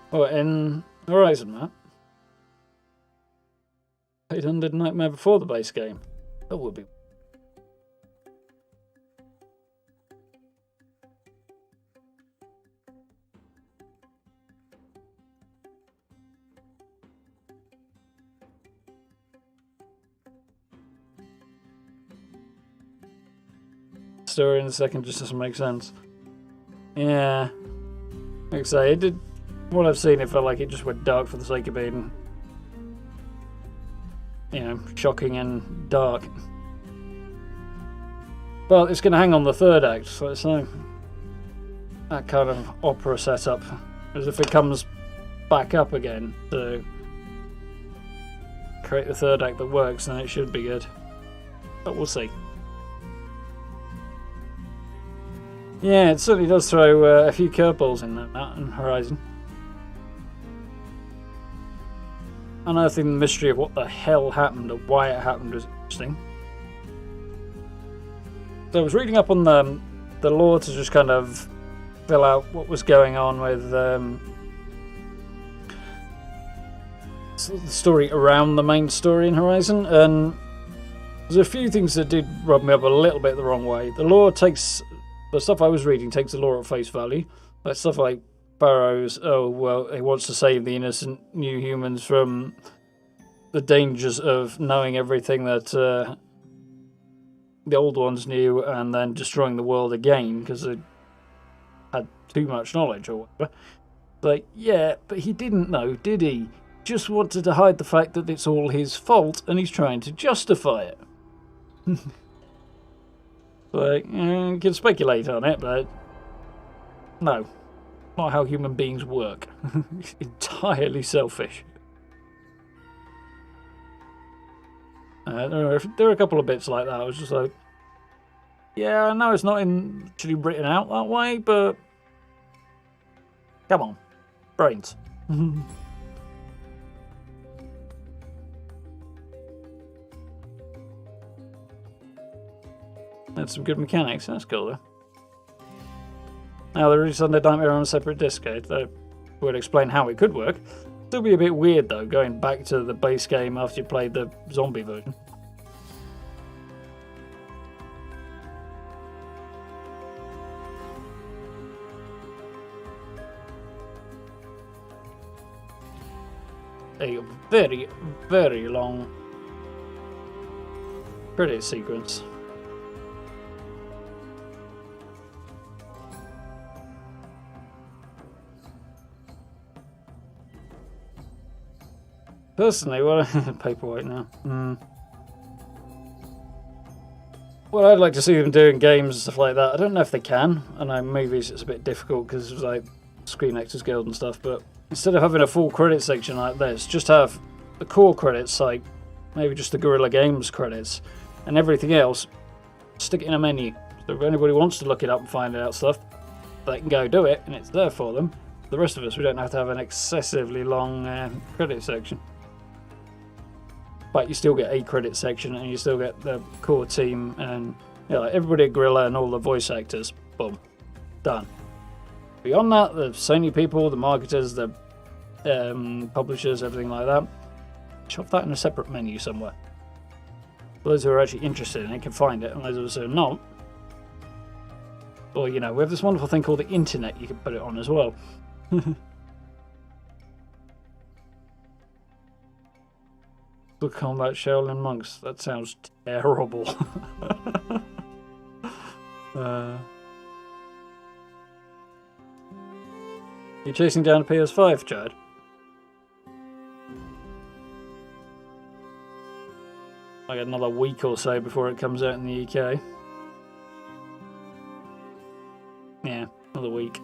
Oh, in Horizon, Matt? played Undead Nightmare before the base game. That would be. Story in a second just doesn't make sense. Yeah. Like I say, it did. What I've seen, it felt like it just went dark for the sake of being, you know, shocking and dark. But it's going to hang on the third act, so that kind of opera setup, as if it comes back up again to create the third act that works, then it should be good. But we'll see. Yeah, it certainly does throw a few curveballs in that Horizon. Unearthing the mystery of what the hell happened or why it happened was interesting. So I was reading up on the lore to just kind of fill out what was going on with sort of the story around the main story in Horizon, and there's a few things that did rub me up a little bit the wrong way. The lore takes... The stuff I was reading takes the lore at face value. Like stuff like Barrow's, oh, well, he wants to save the innocent new humans from the dangers of knowing everything that the old ones knew and then destroying the world again because they had too much knowledge or whatever. Like, yeah, but he didn't know, did he? Just wanted to hide the fact that it's all his fault and he's trying to justify it. Like, you can speculate on it, but no, not how human beings work. It's entirely selfish. There are a couple of bits like that. I was just like, yeah, I know it's not actually written out that way, but come on, brains. That's some good mechanics. That's cool, though. Now, the release Undead Nightmare on a separate disc, that would explain how it could work. Still be a bit weird, though, going back to the base game after you played the zombie version. A very, very long credit sequence. Personally, paperweight now. What I'd like to see them do in games and stuff like that, I don't know if they can. I know movies it's a bit difficult because it's like Screen Actors Guild and stuff, but instead of having a full credit section like this, just have the core credits, like maybe just the Guerrilla Games credits, and everything else, stick it in a menu. So if anybody wants to look it up and find out stuff, they can go do it, and it's there for them. The rest of us, we don't have to have an excessively long credit section. But you still get a credit section, and you still get the core team, and you know, like everybody at Guerrilla and all the voice actors. Boom, done. Beyond that, the Sony people, the marketers, the publishers, everything like that, shove that in a separate menu somewhere. Those who are actually interested in it can find it, and those who are not, well, you know, we have this wonderful thing called the internet. You can put it on as well. The combat Shaolin monks. That sounds terrible. You're chasing down a PS5, Chad? Like another week or so before it comes out in the UK. Yeah, another week.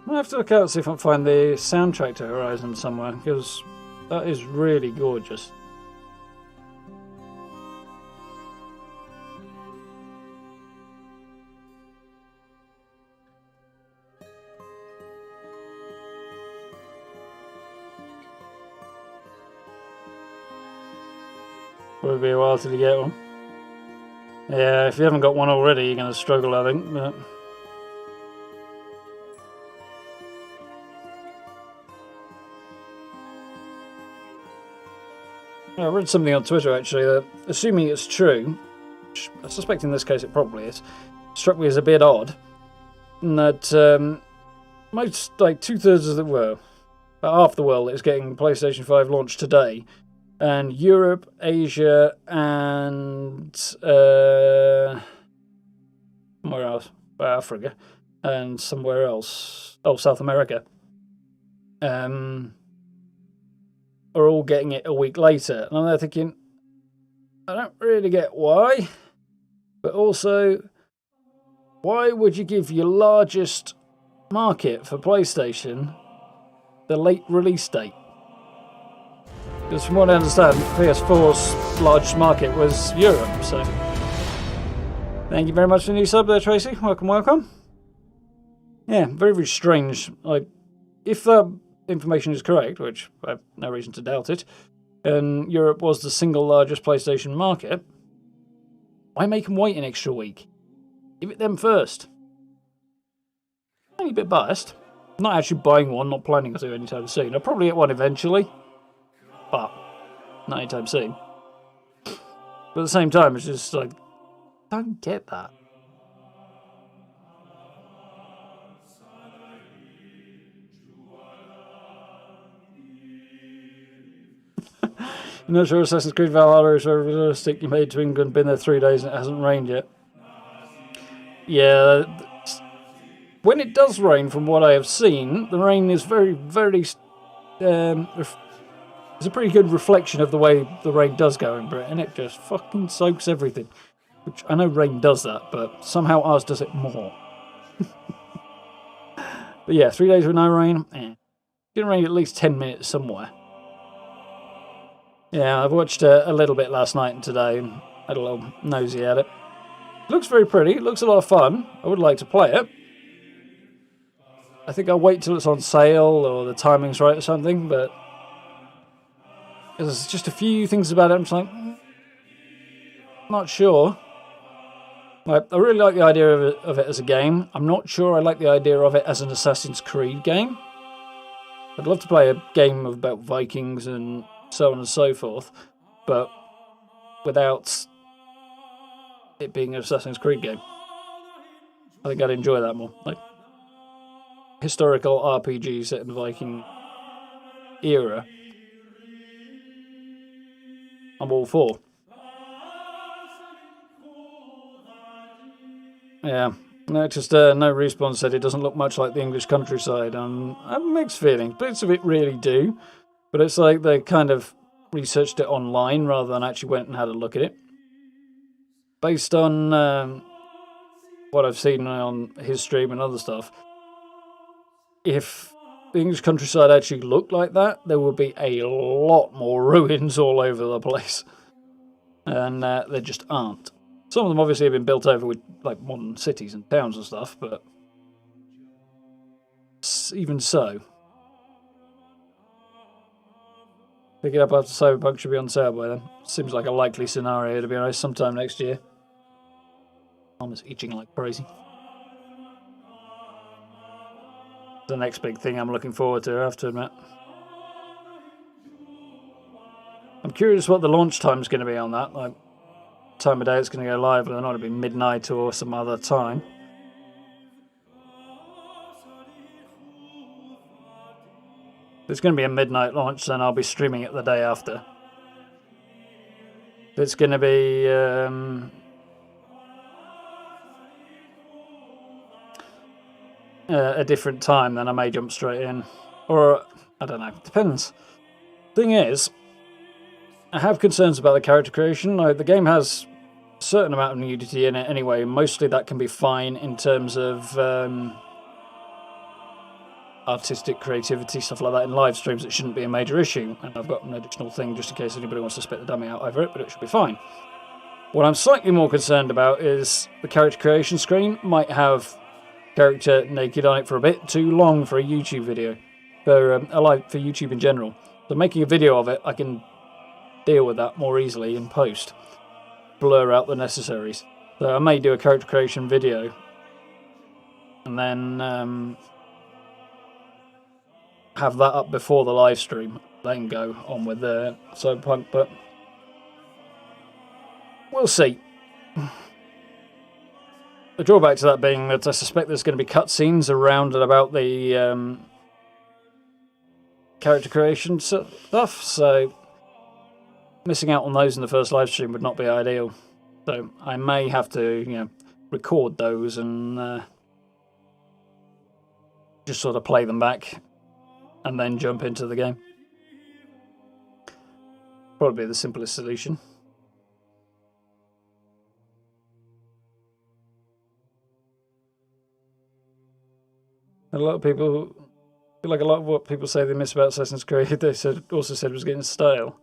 I'll have to look out and see if I can find the soundtrack to Horizon somewhere, because that is really gorgeous. Probably be a while till you get one. Yeah, if you haven't got one already, you're going to struggle, I think, but I read something on Twitter actually that, assuming it's true, which I suspect in this case it probably is, struck me as a bit odd, in that most, like 2/3 of the world, about half the world is getting PlayStation 5 launched today, and Europe, Asia, and somewhere else, Africa, and somewhere else, South America, are all getting it a week later. And I'm there thinking, I don't really get why, but also, why would you give your largest market for PlayStation the late release date? Because from what I understand, PS4's largest market was Europe, so... Thank you very much for the new sub there, Tracy. Welcome, welcome. Yeah, very, very strange. Like, if that information is correct, which I have no reason to doubt it, and Europe was the single largest PlayStation market, why make them wait an extra week? Give it them first. I'm a bit biased. Not actually buying one, not planning to anytime soon. I'll probably get one eventually, but not anytime soon. But at the same time, it's just like, I don't get that. I'm not sure Assassin's Creed Valhalla is very realistic. You made it to England, been there 3 days, and it hasn't rained yet. Yeah, when it does rain, from what I have seen, the rain is very, very... it's a pretty good reflection of the way the rain does go in Britain. It just fucking soaks everything. Which, I know rain does that, but somehow ours does it more. But yeah, 3 days with no rain. It's going to rain at least 10 minutes somewhere. Yeah, I've watched a little bit last night and today and had a little nosy at it. It looks very pretty. It looks a lot of fun. I would like to play it. I think I'll wait till it's on sale or the timing's right or something, but there's just a few things about it I'm just like, not sure. Like, I really like the idea of it as a game. I'm not sure I like the idea of it as an Assassin's Creed game. I'd love to play a game about Vikings and so on and so forth, but without it being an Assassin's Creed game. I think I'd enjoy that more. Like, historical RPG set in the Viking era, I'm all for. Yeah, no, just no Respawn said it doesn't look much like the English countryside. I have mixed feelings. Bits of it really do. But it's like they kind of researched it online rather than actually went and had a look at it. Based on what I've seen on his stream and other stuff, if the English countryside actually looked like that, there would be a lot more ruins all over the place. And they just aren't. Some of them obviously have been built over with like modern cities and towns and stuff, but even so. Pick it up after Cyberpunk should be on sale by then. Seems like a likely scenario, to be honest, sometime next year. I'm just itching like crazy. The next big thing I'm looking forward to, I have to admit. I'm curious what the launch time is going to be on that. Like, time of day it's going to go live, whether or not it'll be midnight or some other time. If it's going to be a midnight launch, then I'll be streaming it the day after. If it's going to be a different time, then I may jump straight in. Or, I don't know, depends. Thing is, I have concerns about the character creation. Like, the game has a certain amount of nudity in it anyway. Mostly that can be fine in terms of artistic creativity, stuff like that. In live streams, it shouldn't be a major issue. And I've got an additional thing just in case anybody wants to spit the dummy out over it, but it should be fine. What I'm slightly more concerned about is the character creation screen might have character naked on it for a bit too long for a YouTube video. For YouTube in general. So making a video of it, I can deal with that more easily in post. Blur out the necessaries. So I may do a character creation video. And then have that up before the live stream, then go on with the Cyberpunk, but we'll see. The drawback to that being that I suspect there's going to be cutscenes around and about the character creation stuff, so missing out on those in the first live stream would not be ideal. So I may have to, record those and just sort of play them back and then jump into the game. Probably the simplest solution. A lot of people, like a lot of what people say they miss about Assassin's Creed, they also said was getting stale.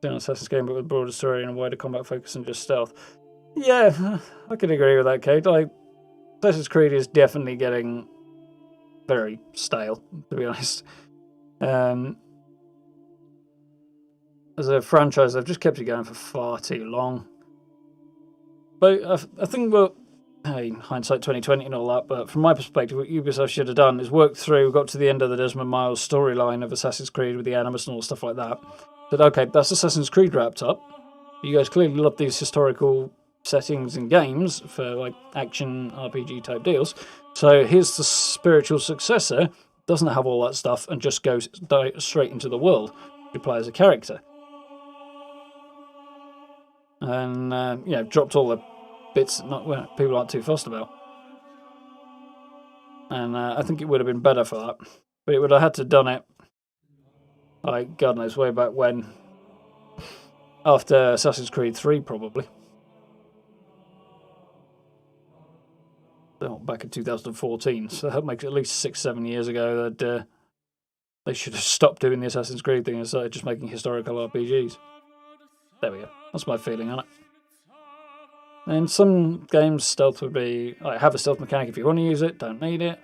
Doing Assassin's Creed, but with a broader story and a wider combat focus than just stealth. Yeah, I can agree with that, Kate. Like, Assassin's Creed is definitely getting very stale, to be honest. As a franchise, they've just kept it going for far too long. But I think, well, hey, hindsight 2020 and all that, but from my perspective, what Ubisoft should have done is worked through, got to the end of the Desmond Miles storyline of Assassin's Creed with the Animus and all stuff like that. Said, okay, that's Assassin's Creed wrapped up. You guys clearly love these historical settings and games for like action RPG type deals. So here's the spiritual successor, doesn't have all that stuff and just goes straight into the world. You play as a character. And, dropped all the bits that people aren't too fussed about. And I think it would have been better for that. But it would have had to done it, like, God knows, way back when. After Assassin's Creed 3, probably. So, back in 2014. So that makes it at least 6-7 years ago that they should have stopped doing the Assassin's Creed thing and started just making historical RPGs. There we go. That's my feeling on it. In some games, stealth would be, have a stealth mechanic if you want to use it, don't need it.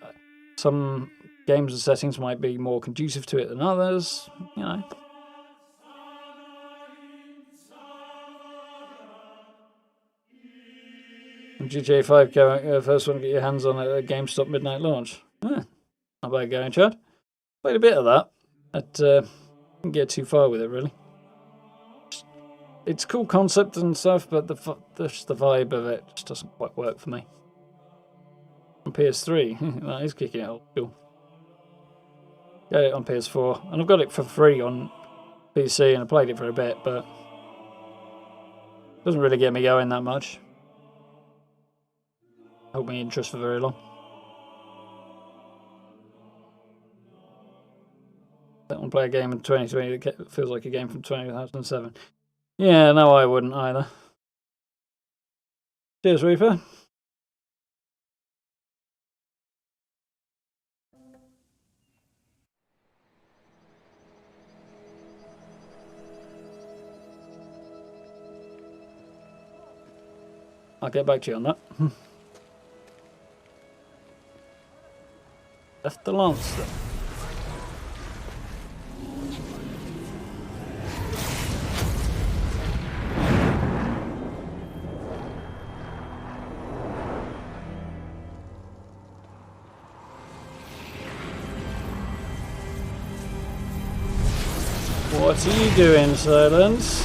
Some games and settings might be more conducive to it than others, When GTA 5 first one to get your hands on at a GameStop midnight launch. Not bad going, Chad. Played a bit of that, but didn't get too far with it, really. It's a cool concept and stuff, but the vibe of it just doesn't quite work for me. On PS3, that is kicking it old school. Got it on PS4, and I've got it for free on PC, and I played it for a bit, but doesn't really get me going that much. Hold me interest for very long. Don't want to play a game in 2020 that feels like a game from 2007. Yeah, no, I wouldn't either. Cheers, Reaper. I'll get back to you on that. Left the Lancer. What are you doing, Silence?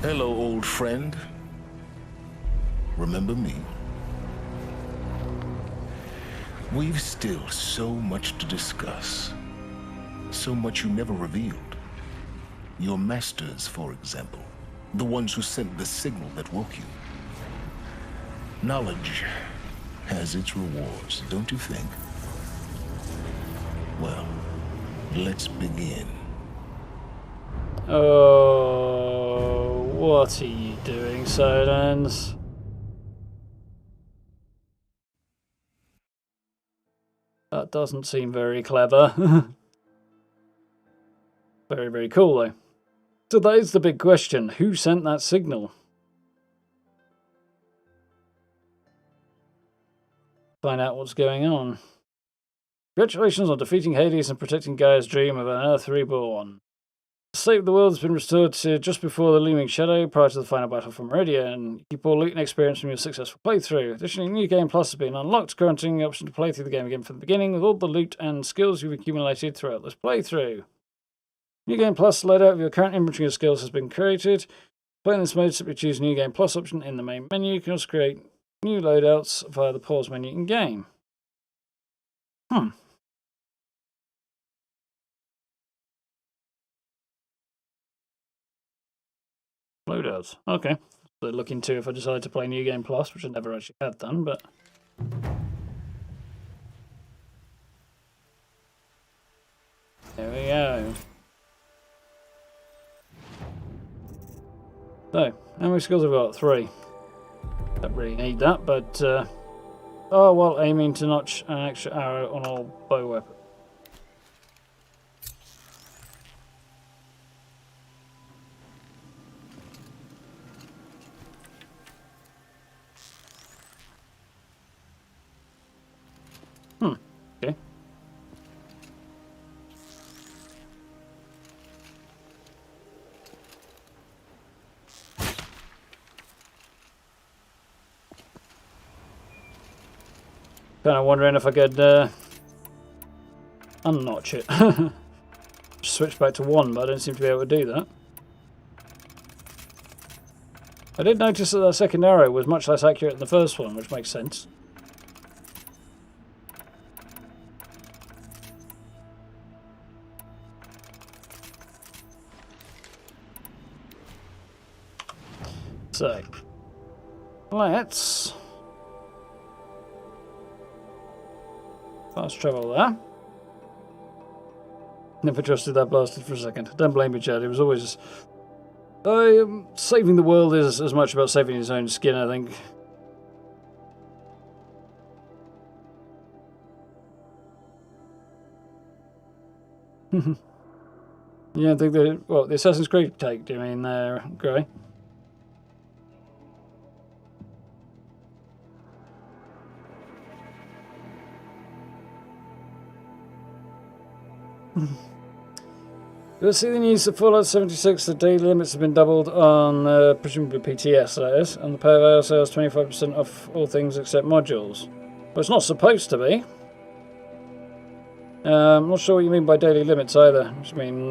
Hello, old friend. Remember me? We've still so much to discuss. So much you never revealed. Your masters, for example. The ones who sent the signal that woke you. Knowledge has its rewards, don't you think? Well, let's begin. Oh, what are you doing, Silence? That doesn't seem very clever. Very, very cool, though. So that is the big question. Who sent that signal? Find out what's going on. Congratulations on defeating Hades and protecting Gaia's dream of an Earth reborn. The state of the world has been restored to just before the looming shadow, prior to the final battle for Meridian. Keep all loot and experience from your successful playthrough. Additionally, New Game Plus has been unlocked, granting the option to play through the game again from the beginning with all the loot and skills you've accumulated throughout this playthrough. New Game Plus loadout of your current inventory of skills has been created. Playing this mode, simply choose New Game Plus option in the main menu. You can also create new loadouts via the pause menu in game. Loadouts. Okay. So look into if I decide to play New Game Plus, which I never actually had done, but there we go. So, how many skills have I got? 3. Don't really need that, but oh well, aiming to notch an extra arrow on all bow weapons. Okay. Kind of wondering if I could unnotch it. Switch back to 1, but I don't seem to be able to do that. I did notice that second arrow was much less accurate than the first one, which makes sense. So, let's fast travel there. Never trusted that bastard for a second. Don't blame me, Chad. It was always... saving the world is as much about saving his own skin, I think. You don't think that... What, the Assassin's Creed take, do you mean there, Grey? You'll see the news that Fallout 76, the daily limits have been doubled on presumably PTS, that is, and the PayVale sales 25% off all things except modules. Well, it's not supposed to be. I'm not sure what you mean by daily limits either. I mean,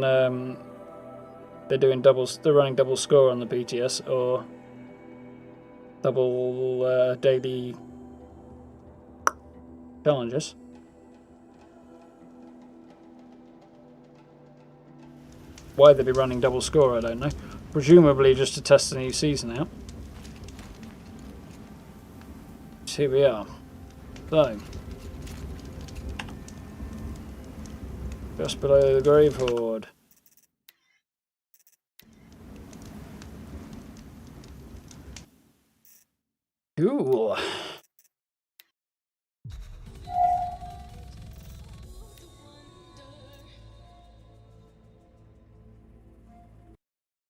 they're running double score on the PTS or double daily challenges. Why they'd be running double score, I don't know. Presumably just to test the new season out. So here we are. So, just below the grave hoard. Cool.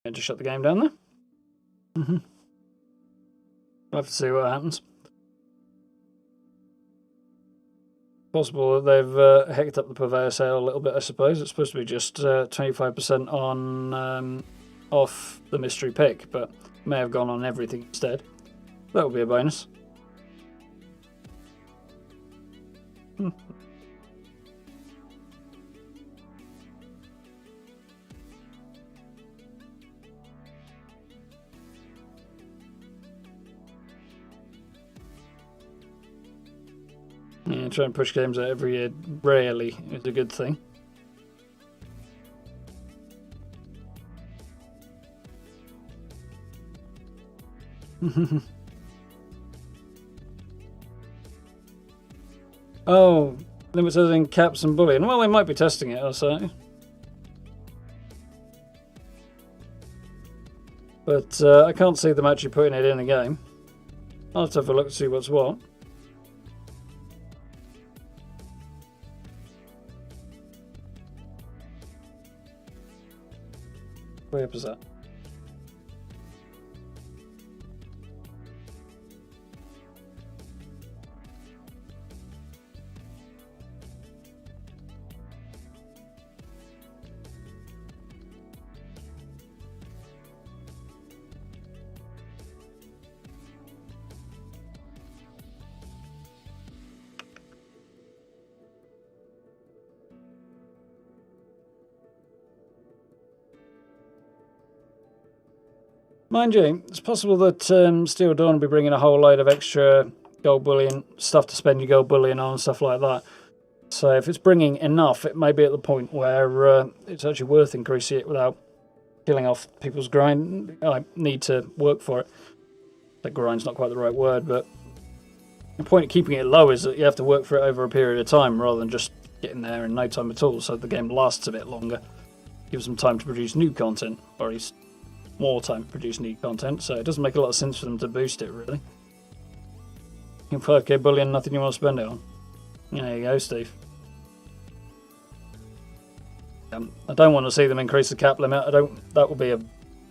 Just shut the game down there. We'll have to see what happens. Possible that they've hecked up the purveyor sale a little bit, I suppose. It's supposed to be just 25% on off the mystery pick, but may have gone on everything instead. That would be a bonus. Yeah, try and push games out every year rarely is a good thing. Oh, limits in caps and bullion. Well, they might be testing it, I'll say. But I can't see them actually putting it in a game. I'll have to have a look to see what's what. Where was that? Mind you, it's possible that Steel Dawn will be bringing a whole load of extra gold bullion, stuff to spend your gold bullion on and stuff like that. So if it's bringing enough, it may be at the point where it's actually worth increasing it without killing off people's grind. I need to work for it. That grind's not quite the right word, but the point of keeping it low is that you have to work for it over a period of time rather than just getting there in no time at all, so the game lasts a bit longer. Gives them time to produce new content, or at least more time to produce new content, so it doesn't make a lot of sense for them to boost it, really. In 5k bullion, nothing you want to spend it on. There you go, Steve. I don't want to see them increase the cap limit. That would be a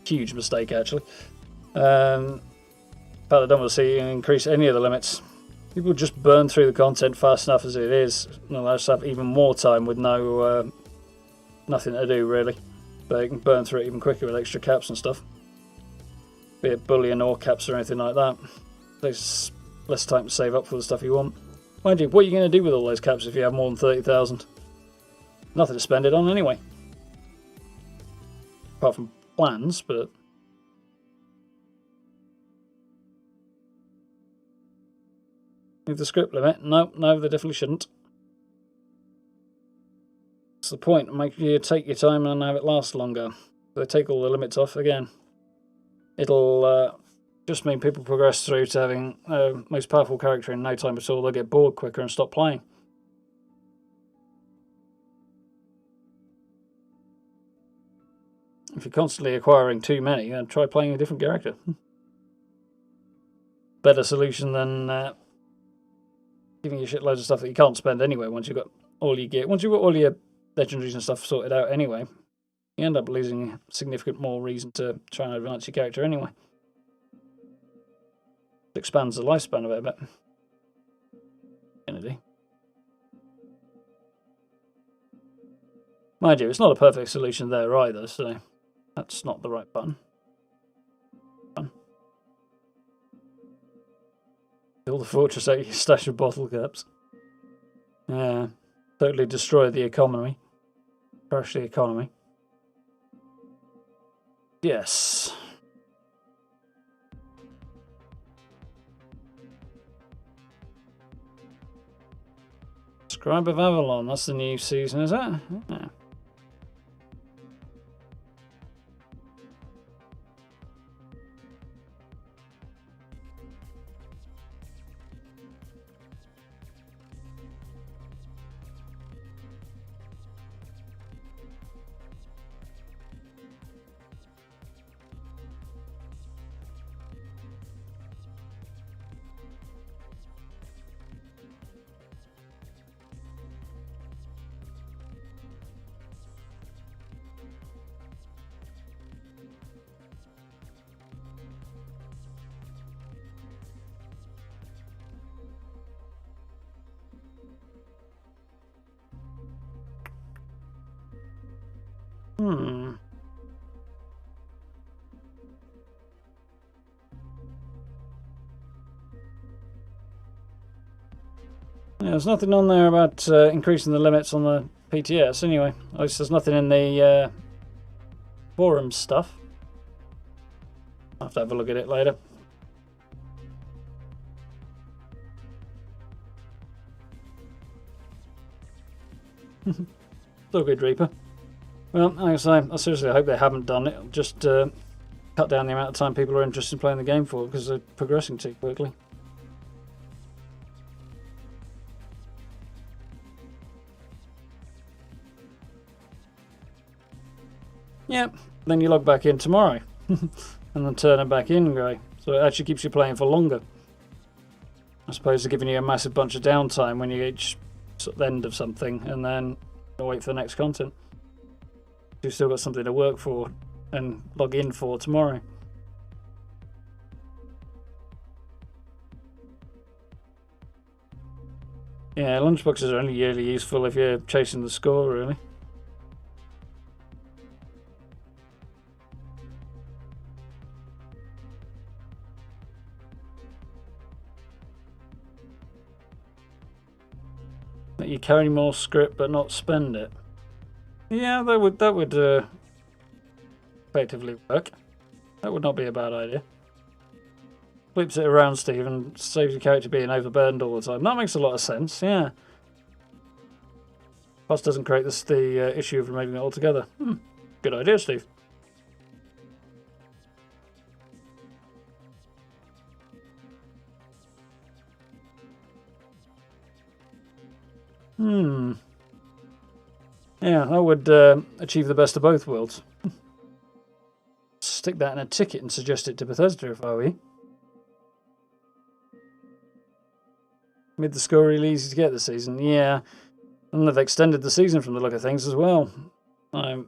huge mistake, actually. But I don't want to see you increase any of the limits. People just burn through the content fast enough as it is, and they'll just have even more time with nothing to do, really. But you can burn through it even quicker with extra caps and stuff. Be it bullion or caps or anything like that. There's less time to save up for the stuff you want. Mind you, what are you going to do with all those caps if you have more than 30,000? Nothing to spend it on anyway. Apart from plans, but... Move the script limit? No, they definitely shouldn't. That's the point, make you take your time and have it last longer. If they take all the limits off again, it'll just mean people progress through to having most powerful character in no time at all. They'll get bored quicker and stop playing. If you're constantly acquiring too many, then try playing a different character. Better solution than giving you shitloads of stuff that you can't spend anyway once you've got all your gear. Once you've got all your legendaries and stuff sorted out anyway, you end up losing significant more reason to try and advance your character anyway. It expands the lifespan of it a bit. Kennedy. Mind you, it's not a perfect solution there either, so that's not the right button. Build the fortress out of your stash of bottle caps. Yeah, totally destroy the economy. Crash the economy. Yes. Scribe of Avalon, that's the new season, is it? Yeah. Yeah, there's nothing on there about increasing the limits on the PTS anyway. At least there's nothing in the forum stuff. I'll have to have a look at it later. Still good, Reaper. Well, like I say, I seriously hope they haven't done it. It'll just cut down the amount of time people are interested in playing the game for because they're progressing too quickly. Yep, then you log back in tomorrow and then turn it back in and go. So it actually keeps you playing for longer. As opposed to giving you a massive bunch of downtime when you reach the end of something and then wait for the next content. You've still got something to work for and log in for tomorrow. Yeah, lunchboxes are only yearly useful if you're chasing the score, really. That you carry more script but not spend it. Yeah, that would effectively work. That would not be a bad idea. Flips it around, Steve, and saves your character being overburdened all the time. That makes a lot of sense, yeah. Plus doesn't create the issue of removing it altogether. Good idea, Steve. Yeah, that would achieve the best of both worlds. Stick that in a ticket and suggest it to Bethesda if I were you. Made the score really easy to get this season. Yeah, and they've extended the season from the look of things as well. I'm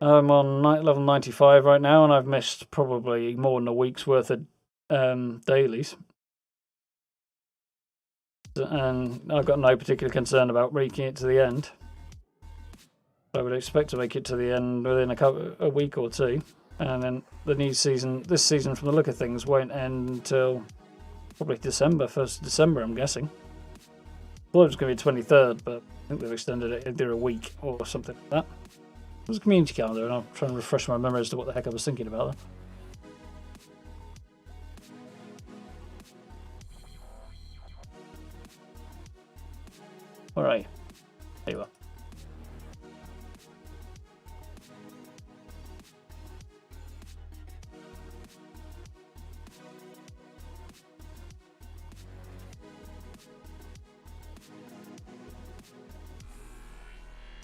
on level 95 right now, and I've missed probably more than a week's worth of dailies. And I've got no particular concern about making it to the end. I would expect to make it to the end within a week or two. And then the new season, this season from the look of things, won't end until probably December, 1st of December, I'm guessing. I thought it was going to be 23rd, but I think they've extended it either a week or something like that. It was a community calendar, and I'll try and refresh my memory as to what the heck I was thinking about that. Alright, there you are.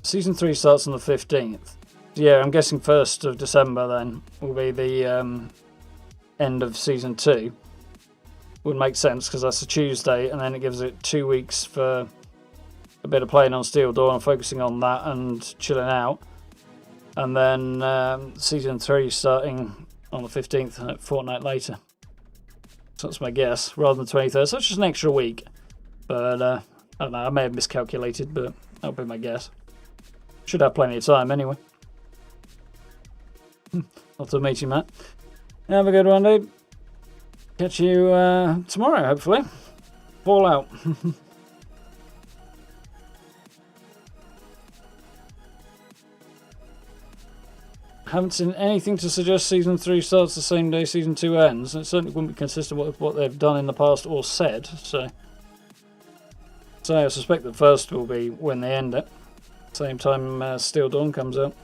Season 3 starts on the 15th. Yeah, I'm guessing 1st of December then will be the end of Season 2. Would make sense because that's a Tuesday, and then it gives it 2 weeks for a bit of playing on Steel Dawn and focusing on that and chilling out. And then Season 3 starting on the 15th, a fortnight later. So that's my guess, rather than the 23rd. So it's just an extra week. But I don't know, I may have miscalculated, but that'll be my guess. Should have plenty of time anyway. Off to meet you, Matt. Have a good one, dude. Catch you tomorrow, hopefully. Fallout. Haven't seen anything to suggest Season 3 starts the same day Season 2 ends. It certainly wouldn't be consistent with what they've done in the past or said. So I suspect the first will be when they end it. Same time Steel Dawn comes out.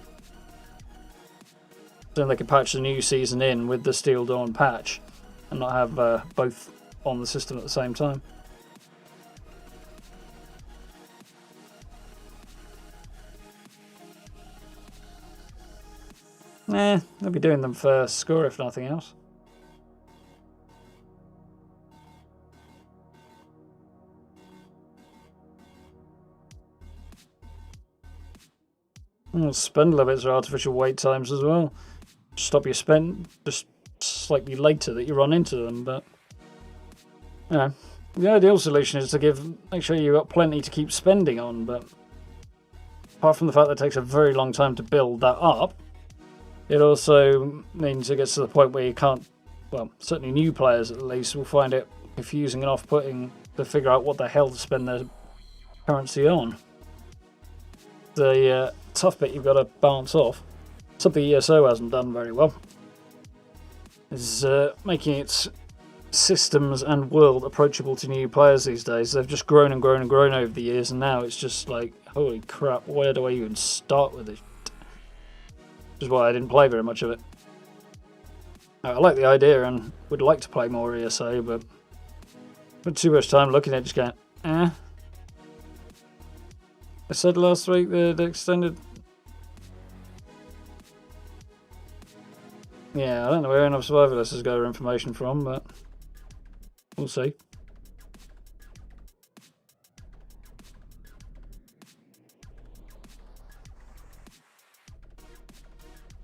Then they could patch the new season in with the Steel Dawn patch and not have both on the system at the same time. They'll be doing them for score if nothing else. Spend limits are artificial wait times as well. Stop your spend just slightly later that you run into them, but yeah, the ideal solution is to make sure you've got plenty to keep spending on, but apart from the fact that it takes a very long time to build that up, it also means it gets to the point where you can't, well, certainly new players at least will find it confusing and off-putting to figure out what the hell to spend their currency on. The tough bit you've got to balance off, something ESO hasn't done very well, is making its systems and world approachable to new players these days. They've just grown and grown and grown over the years, and now it's just like, holy crap, where do I even start with this? Which is why I didn't play very much of it. I like the idea and would like to play more ESO, but spent too much time looking at it, just going, I said last week the extended... Yeah, I don't know where enough Survivalists has got their information from, but we'll see.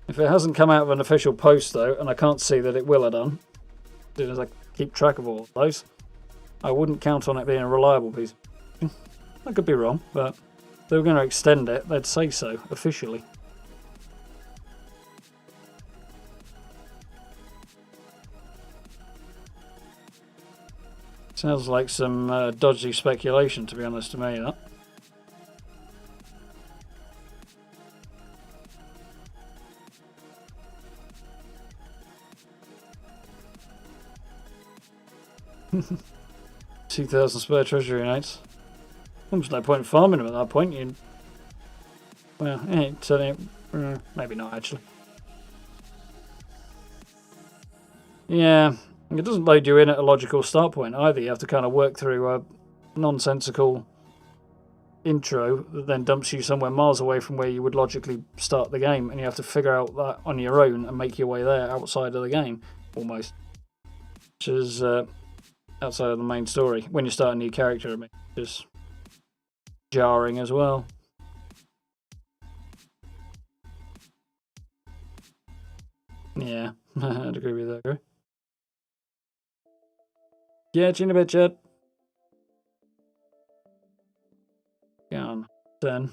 If it hasn't come out of an official post, though, and I can't see that it will have done, as I keep track of all of those, I wouldn't count on it being a reliable piece. I could be wrong, but if they were going to extend it, they'd say so, officially. Sounds like some dodgy speculation, to be honest to me, that. 2,000 spare treasury units. There's no point in farming them at that point. Well, maybe not actually. Yeah, it doesn't load you in at a logical start point either. You have to kind of work through a nonsensical intro that then dumps you somewhere miles away from where you would logically start the game, and you have to figure out that on your own and make your way there outside of the game, almost. Which is outside of the main story. When you start a new character, I mean, it's jarring as well. Yeah, I'd agree with that, Gary. Yeah, in a bit, Chad. Go on, 10.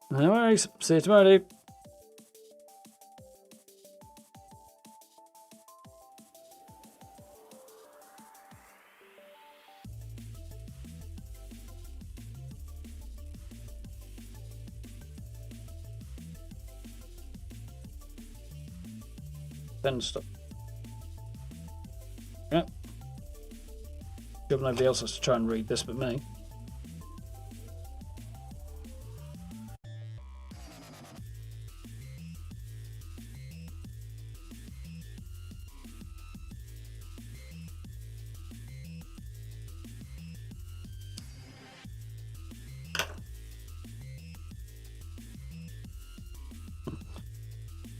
No worries. See you tomorrow, dude. Then stop. Yeah. Sure nobody else has to try and read this but me.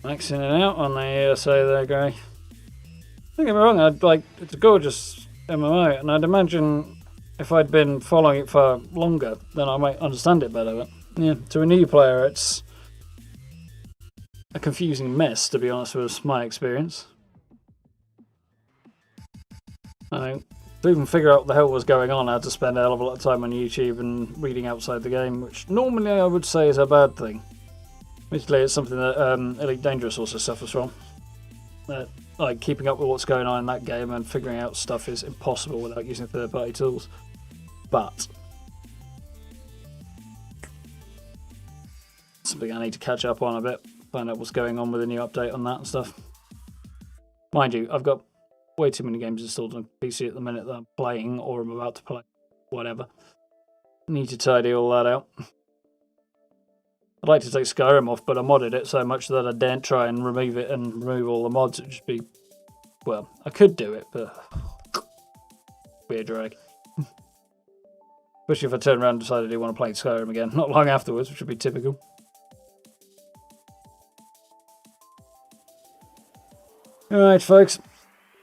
Maxing it out on the ESO there, Gray. Don't get me wrong, it's a gorgeous MMO, and I'd imagine if I'd been following it for longer, then I might understand it better. But yeah, to a new player, it's a confusing mess, to be honest, was my experience. I mean, to even figure out what the hell was going on, I had to spend a hell of a lot of time on YouTube and reading outside the game, which normally I would say is a bad thing. Basically, it's something that Elite Dangerous also suffers from. Like, keeping up with what's going on in that game and figuring out stuff is impossible without using third-party tools. But something I need to catch up on a bit, find out what's going on with the new update on that and stuff. Mind you, I've got way too many games installed on PC at the minute that I'm playing or I'm about to play. Whatever. Need to tidy all that out. I'd like to take Skyrim off, but I modded it so much that I daren't try and remove it and remove all the mods. It'd just be... Well, I could do it, but... be a drag. Especially if I turn around and decide I do want to play Skyrim again. Not long afterwards, which would be typical. Alright, folks.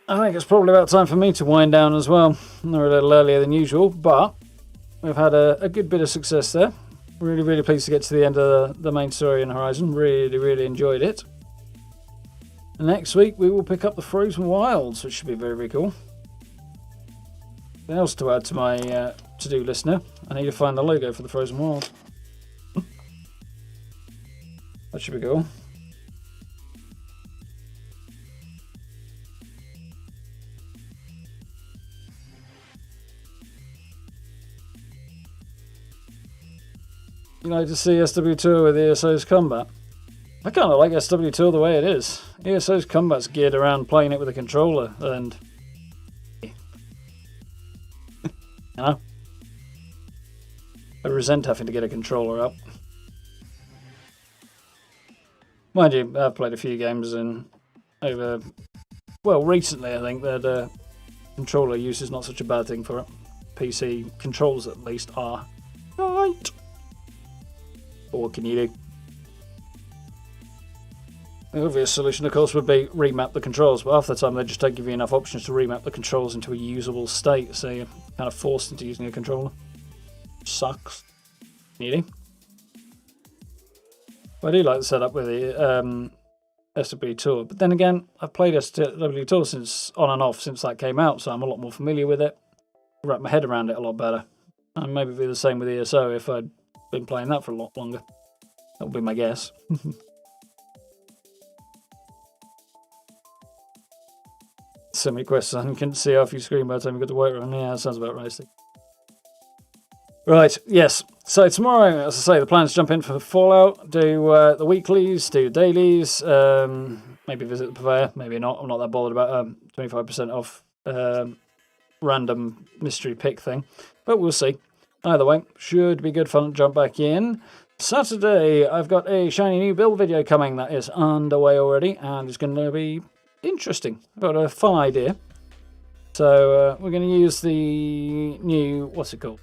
I think it's probably about time for me to wind down as well. We're a little earlier than usual, but we've had a good bit of success there. Really, really pleased to get to the end of the main story in Horizon. Really, really enjoyed it. And next week we will pick up the Frozen Wilds, which should be very, very cool. What else to add to my to-do list now? I need to find the logo for the Frozen Wilds. That should be cool. You like to see SW2 with ESO's combat? I kind of like SW2 the way it is. ESO's combat's geared around playing it with a controller, and... you know? I resent having to get a controller up. Mind you, I've played a few games and over... Well, recently I think that controller use is not such a bad thing for it. PC controls at least are. Right. But what can you do? The obvious solution, of course, would be remap the controls, but half the time they just don't give you enough options to remap the controls into a usable state, so you're kind of forced into using a controller. Sucks. Needy. But I do like the setup with the SW Tour, but then again, I've played SW Tour since on and off since that came out, so I'm a lot more familiar with it. I wrap my head around it a lot better. And maybe it'd be the same with ESO if I'd been playing that for a lot longer. That would be my guess. So many questions and you can see half your screen by the time you got to wait around. Yeah, that sounds about right, Steve. Right, yes. So tomorrow, as I say, the plan is to jump in for Fallout, do the weeklies, do dailies, maybe visit the purveyor, maybe not. I'm not that bothered about 25% off random mystery pick thing, but we'll see. Either way, should be good fun to jump back in. Saturday, I've got a shiny new build video coming that is underway already, and it's going to be interesting. I've got a fun idea. So we're going to use the new, what's it called?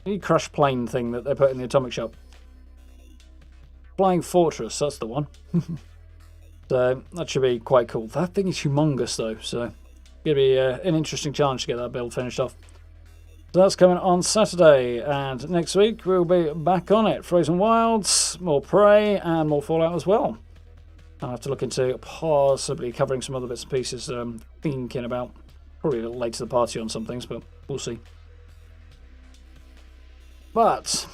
The crash plane thing that they put in the atomic shop. Flying Fortress, that's the one. So that should be quite cool. That thing is humongous though, so it's going to be an interesting challenge to get that build finished off. So that's coming on Saturday, and next week we'll be back on it. Frozen Wilds, more Prey, and more Fallout as well. I'll have to look into possibly covering some other bits and pieces that I'm thinking about. Probably a little late to the party on some things, but we'll see. But,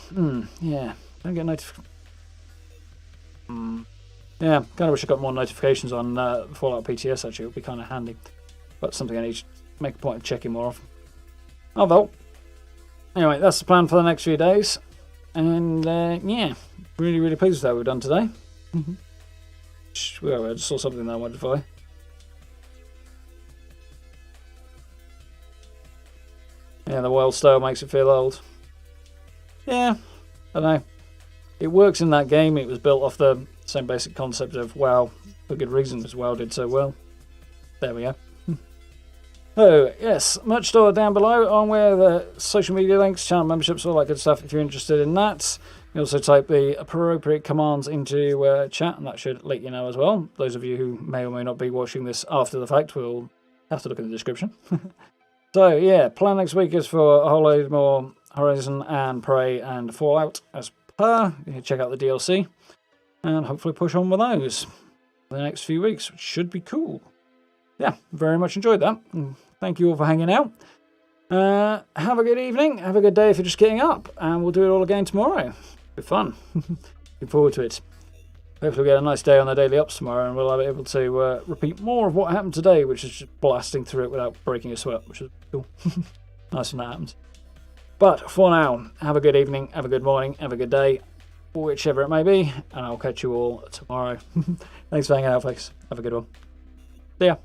yeah, don't get notifications. Yeah, kind of wish I got more notifications on Fallout PTS actually. It would be kind of handy. But something I need to make a point of checking more often. Oh well. Anyway, that's the plan for the next few days. And, yeah, really, really pleased with how we've done today. Well, I just saw something that I wanted to buy. Yeah, the wild style makes it feel old. Yeah, I don't know. It works in that game. It was built off the same basic concept of WoW, for good reason, because WoW did so well. There we go. Oh, yes, much store down below on where the social media links, channel memberships, all that good stuff if you're interested in that. You also type the appropriate commands into chat, and that should let you know as well. Those of you who may or may not be watching this after the fact will have to look in the description. So, yeah, plan next week is for a whole load more Horizon and Prey and Fallout as per. You can check out the DLC and hopefully push on with those for the next few weeks, which should be cool. Yeah, very much enjoyed that. Thank you all for hanging out. Have a good evening. Have a good day if you're just getting up. And we'll do it all again tomorrow. Be fun. Looking forward to it. Hopefully we'll get a nice day on the daily ops tomorrow and we'll be able to repeat more of what happened today, which is just blasting through it without breaking a sweat, which is cool. Nice when that happens. But for now, have a good evening, have a good morning, have a good day, whichever it may be, and I'll catch you all tomorrow. Thanks for hanging out, folks. Have a good one. See ya.